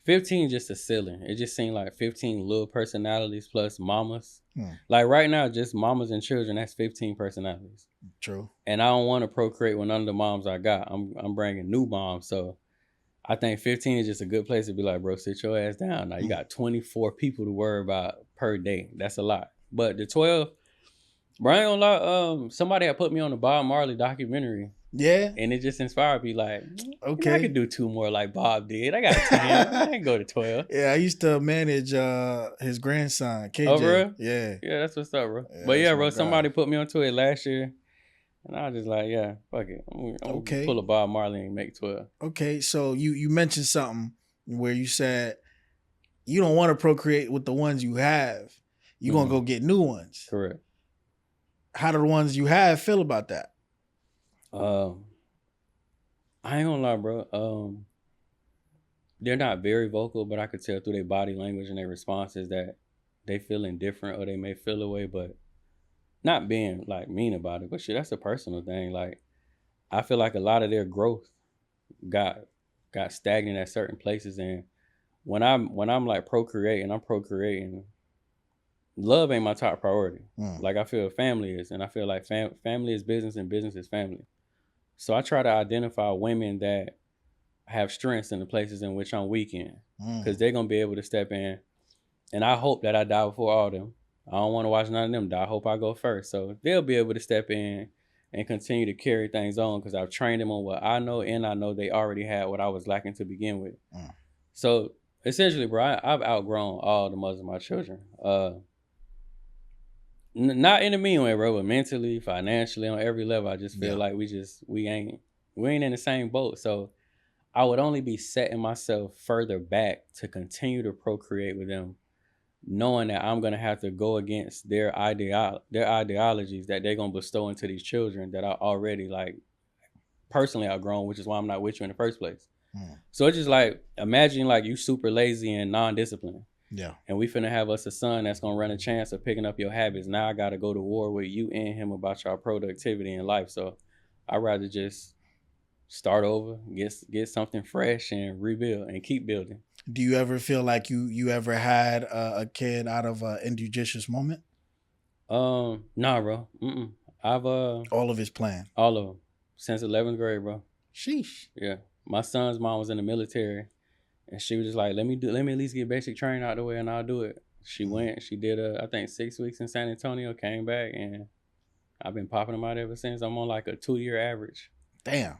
15 just a ceiling. It just seemed like 15 little personalities plus mamas. Like right now, just mamas and children, that's 15 personalities. True. And I don't want to procreate with none of the moms I got. I'm bringing new moms. So I think 15 is just a good place to be like, bro, sit your ass down. Now you got 24 people to worry about per day. That's a lot. But the 12, bro, I ain't gonna lie, somebody had put me on the Bob Marley documentary. Yeah. And it just inspired me like, okay, I could do 2 more like Bob did. I got 10. I can go to 12. Yeah, I used to manage his grandson, KJ. Oh, bro? Yeah. Yeah, that's what's up, bro. Yeah, but yeah, bro, somebody put me onto it last year. And I was just like, yeah, fuck it. I'm gonna pull a Bob Marley and make 12. Okay, so you mentioned something where you said you don't want to procreate with the ones you have. You're gonna go get new ones. Correct. How do the ones you have feel about that? I ain't gonna lie, bro. They're not very vocal, but I could tell through their body language and their responses that they feel indifferent or they may feel away, but not being like mean about it. But shit, that's a personal thing. Like, I feel like a lot of their growth got stagnant at certain places, and when I'm like procreating, I'm procreating. Love ain't my top priority. Like I feel family is, and I feel like family is business and business is family. So I try to identify women that have strengths in the places in which I'm weak in, because they're gonna be able to step in. And I hope that I die before all of them. I don't want to watch none of them die. I hope I go first. So they'll be able to step in and continue to carry things on, because I've trained them on what I know, and I know they already had what I was lacking to begin with. So essentially, bro, I've outgrown all the mothers of my children. Not in a mean way, bro, but mentally, financially, on every level, I just feel like we ain't in the same boat. So I would only be setting myself further back to continue to procreate with them, knowing that I'm gonna have to go against their ideologies that they're gonna bestow into these children that are already like personally outgrown, which is why I'm not with you in the first place. So it's just like, imagine like you super lazy and non-disciplined. Yeah. And we finna have us a son that's gonna run a chance of picking up your habits. Now I gotta go to war with you and him about your productivity in life. So I'd rather just start over, get something fresh and rebuild and keep building. Do you ever feel like you ever had a kid out of an injudicious moment? Nah, bro. I've all of his plan. All of them. Since 11th grade, bro. Sheesh. Yeah. My son's mom was in the military. And she was just like, let me at least get basic training out the way and I'll do it. She went, she did I think 6 weeks in San Antonio, came back, and I've been popping them out ever since. I'm on like a 2-year average. Damn.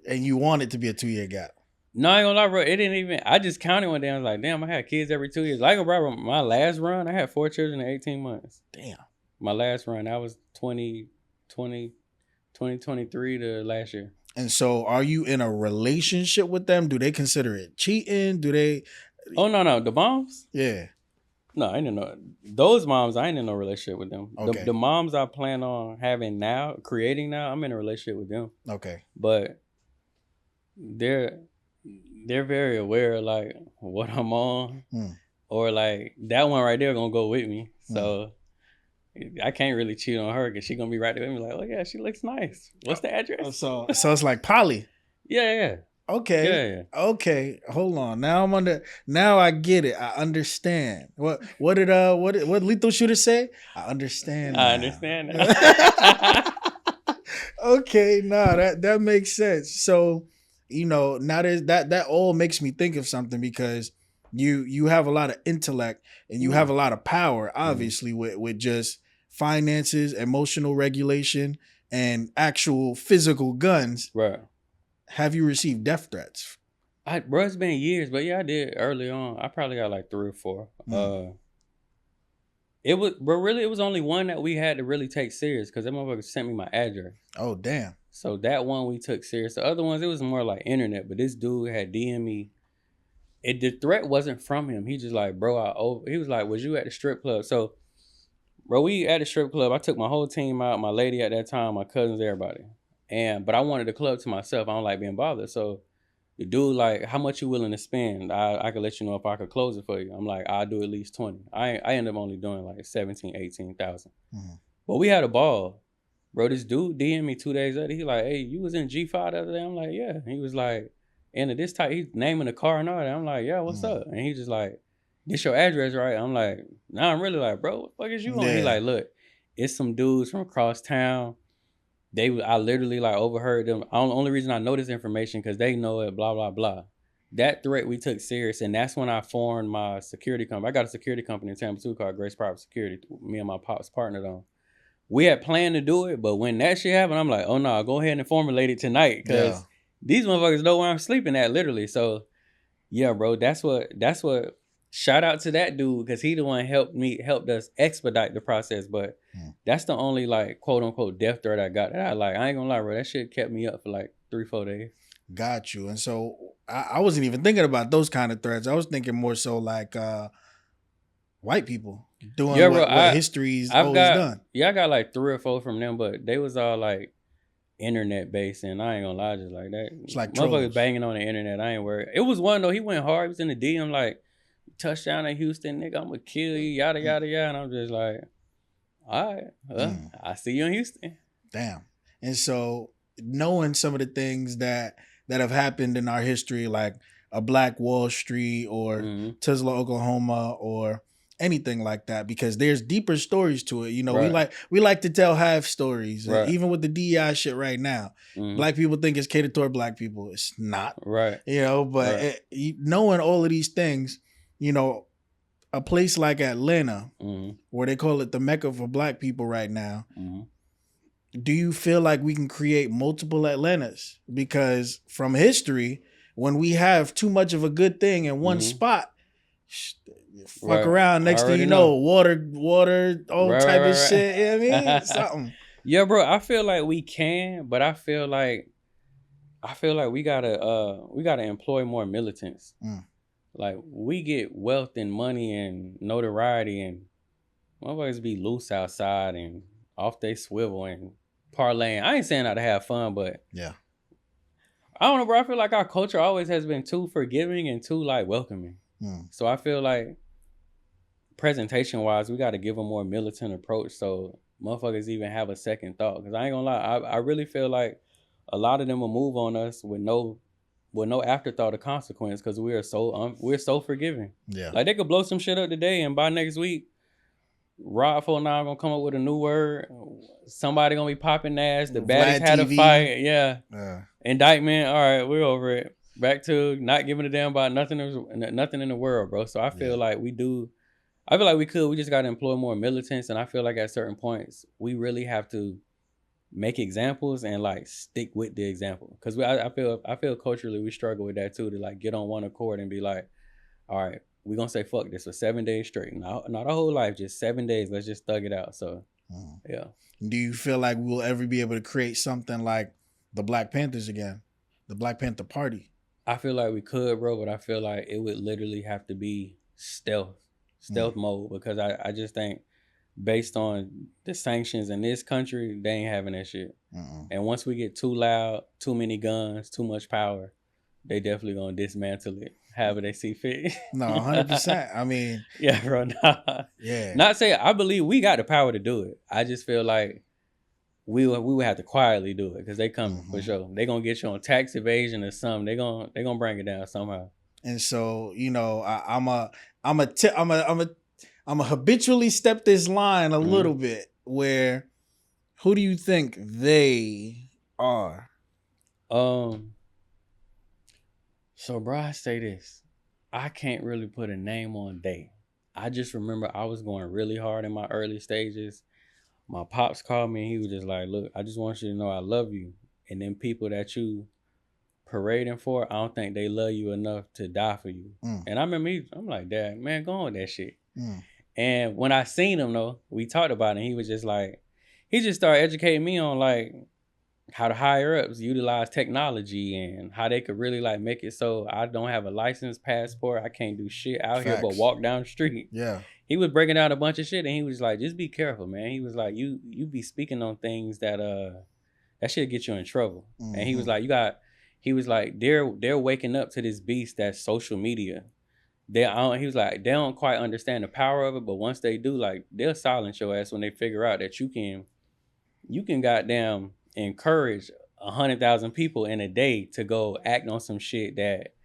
And you want it to be a 2-year gap? No, I ain't gonna lie, bro. It didn't even, I just counted one day. I was like, damn, I had kids every 2 years. Like, bro, my last run, I had 4 children in 18 months. Damn. My last run, that was 2023 to last year. And so are you in a relationship with them? Do they consider it cheating? Do they? Oh, no. The moms? Yeah. No, I ain't in no those moms. I ain't in no relationship with them. Okay. The moms I plan on having now, creating now, I'm in a relationship with them. Okay. But they're very aware of like what I'm on, or like that one right there gonna go with me. So I can't really cheat on her because she gonna be right there with me. Like, oh yeah, she looks nice. What's the address? So it's like poly. Yeah. Okay. Yeah. Okay. Hold on. Now I'm under. Now I get it. I understand. What did Lethal Shooter say? I understand. I understand now. Okay. Nah, that makes sense. So, now that all makes me think of something, because you have a lot of intellect and you have a lot of power, obviously, with just finances, emotional regulation, and actual physical guns. Right. Have you received death threats? Bro, it's been years, but yeah, I did early on. I probably got like 3 or 4. It was only one that we had to really take serious because that motherfucker sent me my address. Oh, damn. So that one we took serious. The other ones, it was more like internet, but this dude had DM me. The threat wasn't from him. He just like, bro, he was like, was you at the strip club? So, bro, we at the strip club. I took my whole team out, my lady at that time, my cousins, everybody. But I wanted the club to myself. I don't like being bothered. So the dude like, how much you willing to spend? I could let you know if I could close it for you. I'm like, I'll do at least 20. I ended up only doing like 17, 18,000. But we had a ball. Bro, this dude DM me 2 days later. He like, hey, you was in G5 the other day? I'm like, yeah. He was like, and this type, he's naming the car and all that. I'm like, yeah, what's up? And he just like, this your address, right? I'm like, nah, I'm really like, bro, what the fuck is you on? He like, look, it's some dudes from across town. I literally like overheard them. The only reason I know this information because they know it, blah, blah, blah. That threat we took serious, and that's when I formed my security company. I got a security company in Tampa too called Grace Private Security. Me and my pops partnered on. We had planned to do it, but when that shit happened, I'm like, oh no, go ahead and formulate it tonight because these motherfuckers know where I'm sleeping at, literally. So yeah, bro, that's what. Shout out to that dude because he the one helped us expedite the process. But that's the only like quote unquote death threat I got. That I ain't gonna lie, bro. That shit kept me up for like 3-4 days. Got you. And so I wasn't even thinking about those kind of threats. I was thinking more so like white people doing what history's always done. Yeah, I got like 3 or 4 from them, but they was all like internet based, and I ain't gonna lie, just like that. It's like motherfuckers banging on the internet. I ain't worried. It was one though. He went hard. He was in the DM like, touchdown in Houston, nigga, I'm gonna kill you, yada yada yada. And I'm just like, all right, I see you in Houston. Damn. And so knowing some of the things that have happened in our history, like a Black Wall Street or Tulsa, Oklahoma, or anything like that, because there's deeper stories to it. We like to tell half stories. Right. Even with the DEI shit right now, Black people think it's catered toward Black people. It's not. Right. But knowing all of these things, a place like Atlanta, where they call it the Mecca for Black people right now, do you feel like we can create multiple Atlantas? Because from history, when we have too much of a good thing in one spot, fuck around, next thing you know, water, all type of shit. You know what I mean? Something. Yeah, bro, I feel like we can, but I feel like we gotta employ more militants. Like, we get wealth and money and notoriety, and motherfuckers be loose outside and off they swivel and parlaying. I ain't saying not to have fun, but yeah, I don't know, bro. I feel like our culture always has been too forgiving and too like welcoming. So I feel like presentation wise, we got to give a more militant approach so motherfuckers even have a second thought. Because I ain't gonna lie, I really feel like a lot of them will move on us with no afterthought or consequence because we're so forgiving. Yeah, like they could blow some shit up today, and by next week, Rod 49 gonna come up with a new word. Somebody gonna be popping ass. The baddest had a fight. Yeah. Indictment. All right, we're over it. Back to not giving a damn about nothing in the world, bro. So I feel like we do. I feel like we could. We just got to employ more militants, and I feel like at certain points we really have to make examples and like stick with the example, because I feel culturally we struggle with that too, to like get on one accord and be like, all right, we're gonna say fuck this for 7 days straight, not a whole life, just 7 days, let's just thug it out. So yeah. Do you feel like we'll ever be able to create something like the Black Panthers again, the Black Panther Party? I feel like we could, bro, but I feel like it would literally have to be stealth. stealth mode, because I just think based on the sanctions in this country, they ain't having that shit. And once we get too loud, too many guns, too much power, they definitely gonna dismantle it however they see fit. No, 100%. I mean, yeah, bro. Nah. Yeah. Not saying I believe we got the power to do it. I just feel like we would have to quietly do it, because they coming for sure. They gonna get you on tax evasion or something. They gonna bring it down somehow. And so, you know, I'm a habitually step this line a little bit, where who do you think they are? So, bro, I say this. I can't really put a name on they. I just remember I was going really hard in my early stages. My pops called me and he was just like, look, I just want you to know I love you. And then people that you parading for, I don't think they love you enough to die for you. And I remember I'm like, Dad, man, go on with that shit. And when I seen him, though, we talked about it. And he was just like, he just started educating me on like how the higher ups utilize technology and how they could really like make it so I don't have a license, passport. I can't do shit out here but walk down the street. Yeah. He was breaking down a bunch of shit and he was like, just be careful, man. He was like, you be speaking on things that shit get you in trouble. And he was like, they're waking up to this beast that's social media. He was like, they don't quite understand the power of it, but once they do, like, they'll silence your ass when they figure out that you can goddamn encourage 100,000 people in a day to go act on some shit that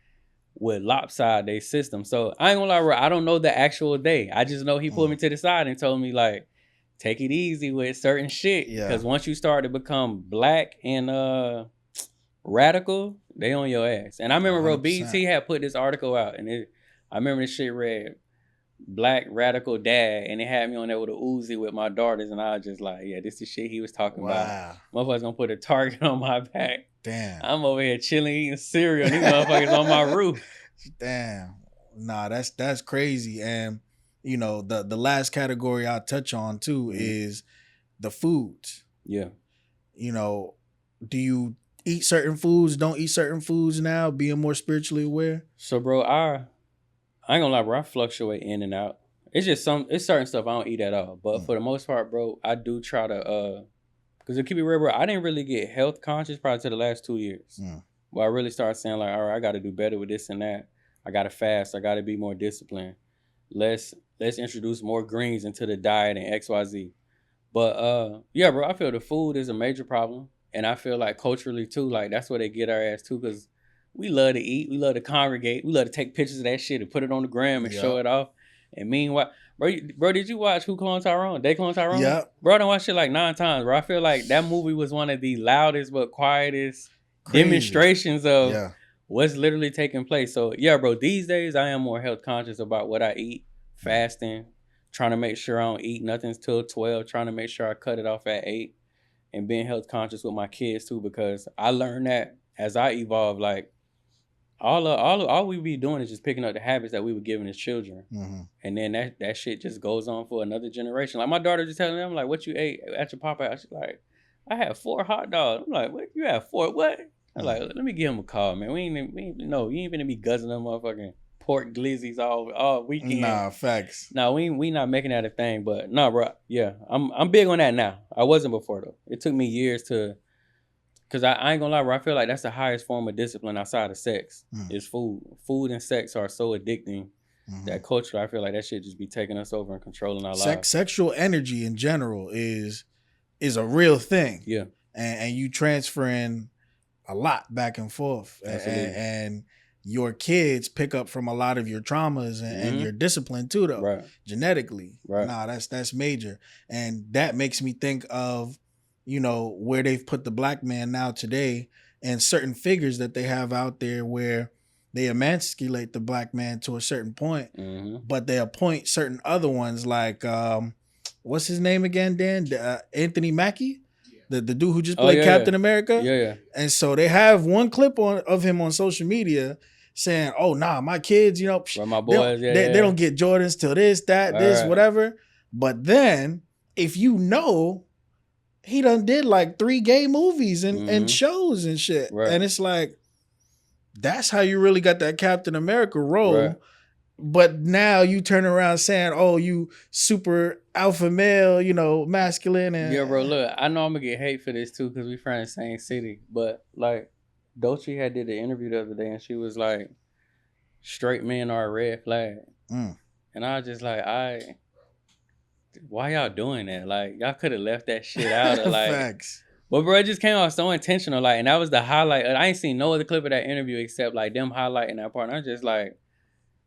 would lopside their system. So I ain't gonna lie, bro, I don't know the actual day. I just know he pulled me to the side and told me, like, take it easy with certain shit. Because once you start to become black and radical, they on your ass. And I remember, bro, BT had put this article out, and I remember this shit read Black Radical Dad, and it had me on there with a Uzi with my daughters, and I was just like, yeah, this is shit he was talking about. Motherfuckers gonna put a target on my back. Damn. I'm over here chilling, eating cereal, and these motherfuckers on my roof. Damn. Nah, that's crazy. And you know, the last category I'll touch on too is the foods. Yeah. You know, do you eat certain foods, don't eat certain foods now, being more spiritually aware? So, bro, I ain't gonna lie, bro, I fluctuate in and out. It's just it's certain stuff I don't eat at all. But for the most part, bro, I do try to, because to keep it real, bro, I didn't really get health conscious probably to the last 2 years. Where I really started saying, like, all right, I got to do better with this and that. I got to fast. I got to be more disciplined. Let's introduce more greens into the diet and XYZ. But, yeah, bro, I feel the food is a major problem. And I feel like culturally, too, like, that's where they get our ass, too, because we love to eat. We love to congregate. We love to take pictures of that shit and put it on the gram and show it off. And meanwhile, bro, did you watch Who Cloned Tyrone? They Cloned Tyrone? Yeah. Bro, I done watched it like 9 times, bro. I feel like that movie was one of the loudest but quietest demonstrations of what's literally taking place. So, yeah, bro, these days I am more health conscious about what I eat, fasting, trying to make sure I don't eat nothing till 12, trying to make sure I cut it off at 8, and being health conscious with my kids, too, because I learned that as I evolve, like, all we be doing is just picking up the habits that we were giving as children. And then that shit just goes on for another generation. Like, my daughter just telling them, like, what you ate at your papa? She's like, I had 4 hot dogs. I'm like, what? You had 4 what? I'm like, let me give him a call, man. We ain't you ain't gonna be guzzling them motherfucking pork glizzies all weekend. Nah, facts. Nah, we not making that a thing. But nah, bro, yeah, I'm big on that now. I wasn't before, though. It took me years to, because I ain't gonna lie, bro, I feel like that's the highest form of discipline outside of sex is food. Food and sex are so addicting that culture, I feel like that shit just be taking us over and controlling our lives. Sexual energy in general is a real thing. Yeah. And you transferring a lot back and forth. And your kids pick up from a lot of your traumas and your discipline too, though. Genetically. Nah, that's major. And that makes me think of, you know, where they've put the black man now today and certain figures that they have out there where they emasculate the black man to a certain point, but they appoint certain other ones like, what's his name again, Dan? Anthony Mackie? The dude who just played Captain America? Yeah. And so they have one clip of him on social media saying, oh, nah, my kids, you know, my boys, they don't get Jordans till this, whatever. But then if you know, he done did like 3 gay movies and shows and shit. And it's like, that's how you really got that Captain America role. But now you turn around saying, "Oh, you super alpha male, you know, masculine." And yeah, bro. Look, I know I'm gonna get hate for this too because we from the same city. But like, Dolce had did an interview the other day, and she was like, "Straight men are a red flag," and I was just like, why y'all doing that? Like, y'all could have left that shit out of like. Facts. But bro, it just came out so intentional, like, and that was the highlight. I ain't seen no other clip of that interview except like them highlighting that part. And I'm just like,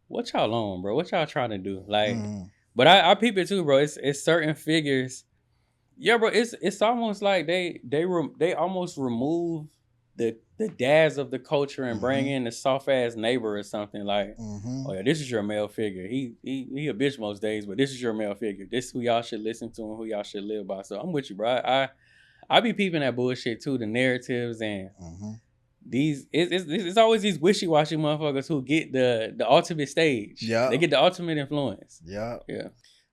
what y'all on, bro? What y'all trying to do? Like, but I peep it too, bro. It's certain figures. Yeah, bro. It's almost like they almost remove the dads of the culture and bring in the soft ass neighbor or something like, oh yeah, this is your male figure. He a bitch most days, but this is your male figure. This is who y'all should listen to and who y'all should live by. So I'm with you, bro. I be peeping that bullshit too, the narratives and these. It's always these wishy-washy motherfuckers who get the ultimate stage. Yeah, they get the ultimate influence. Yeah.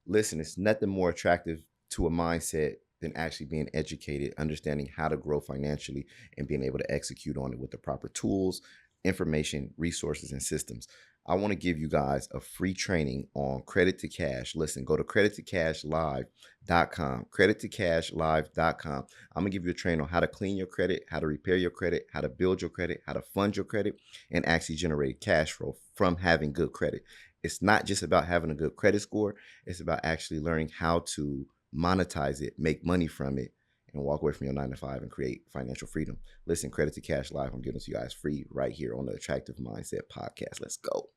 Listen, it's nothing more attractive to a mindset than actually being educated, understanding how to grow financially, and being able to execute on it with the proper tools, information, resources, and systems. I want to give you guys a free training on credit to cash. Listen, go to credittocashlive.com, credittocashlive.com. I'm going to give you a training on how to clean your credit, how to repair your credit, how to build your credit, how to fund your credit, and actually generate cash flow from having good credit. It's not just about having a good credit score. It's about actually learning how to monetize it, make money from it, and walk away from your 9-to-5 and create financial freedom. Listen, Credit to Cash Live. I'm giving it to you guys free right here on the Attractive Mindset Podcast. Let's go.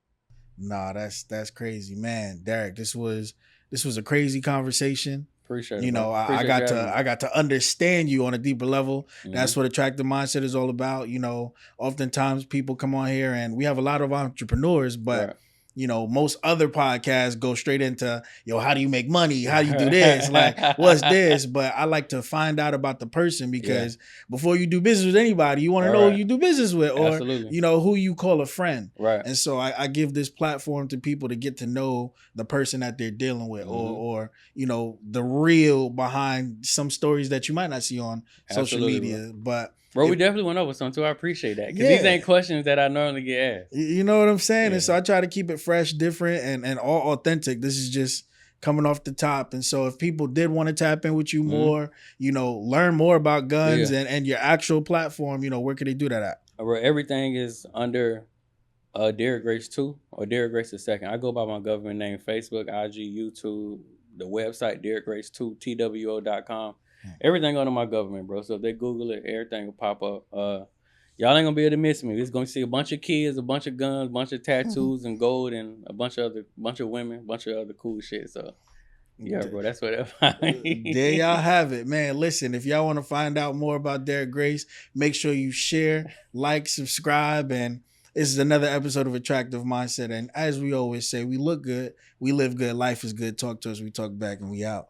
Nah, that's crazy, man. Derrick, this was a crazy conversation. Appreciate it. You know, I got to understand you on a deeper level. That's what Attractive Mindset is all about. You know, oftentimes people come on here and we have a lot of entrepreneurs, but you know, most other podcasts go straight into, yo, how do you make money? How do you do this? Like, what's this? But I like to find out about the person because before you do business with anybody, you want to know who you do business with or, you know, who you call a friend. Right. And so I give this platform to people to get to know the person that they're dealing with or, you know, the real behind some stories that you might not see on social media. But bro, we definitely went over some too. I appreciate that. Because these ain't questions that I normally get asked. You know what I'm saying? Yeah. And so I try to keep it fresh, different, and all authentic. This is just coming off the top. And so if people did want to tap in with you more, you know, learn more about guns and your actual platform, you know, where could they do that at? Everything is under Derrick Grace 2 or Derrick Grace 2. I go by my government name, Facebook, IG, YouTube, the website, DerrickGrace2, TWO.com. Everything under my government, bro. So if they Google it, everything will pop up. Y'all ain't gonna be able to miss me. We're gonna see a bunch of kids, a bunch of guns, a bunch of tattoos and gold, and a bunch of women, a bunch of other cool shit. So yeah, bro, that's what there y'all have it, man. Listen, if y'all want to find out more about Derrick Grace, make sure you share, like, subscribe, and this is another episode of Attractive Mindset. And as we always say, we look good, we live good, life is good. Talk to us, we talk back, and we out.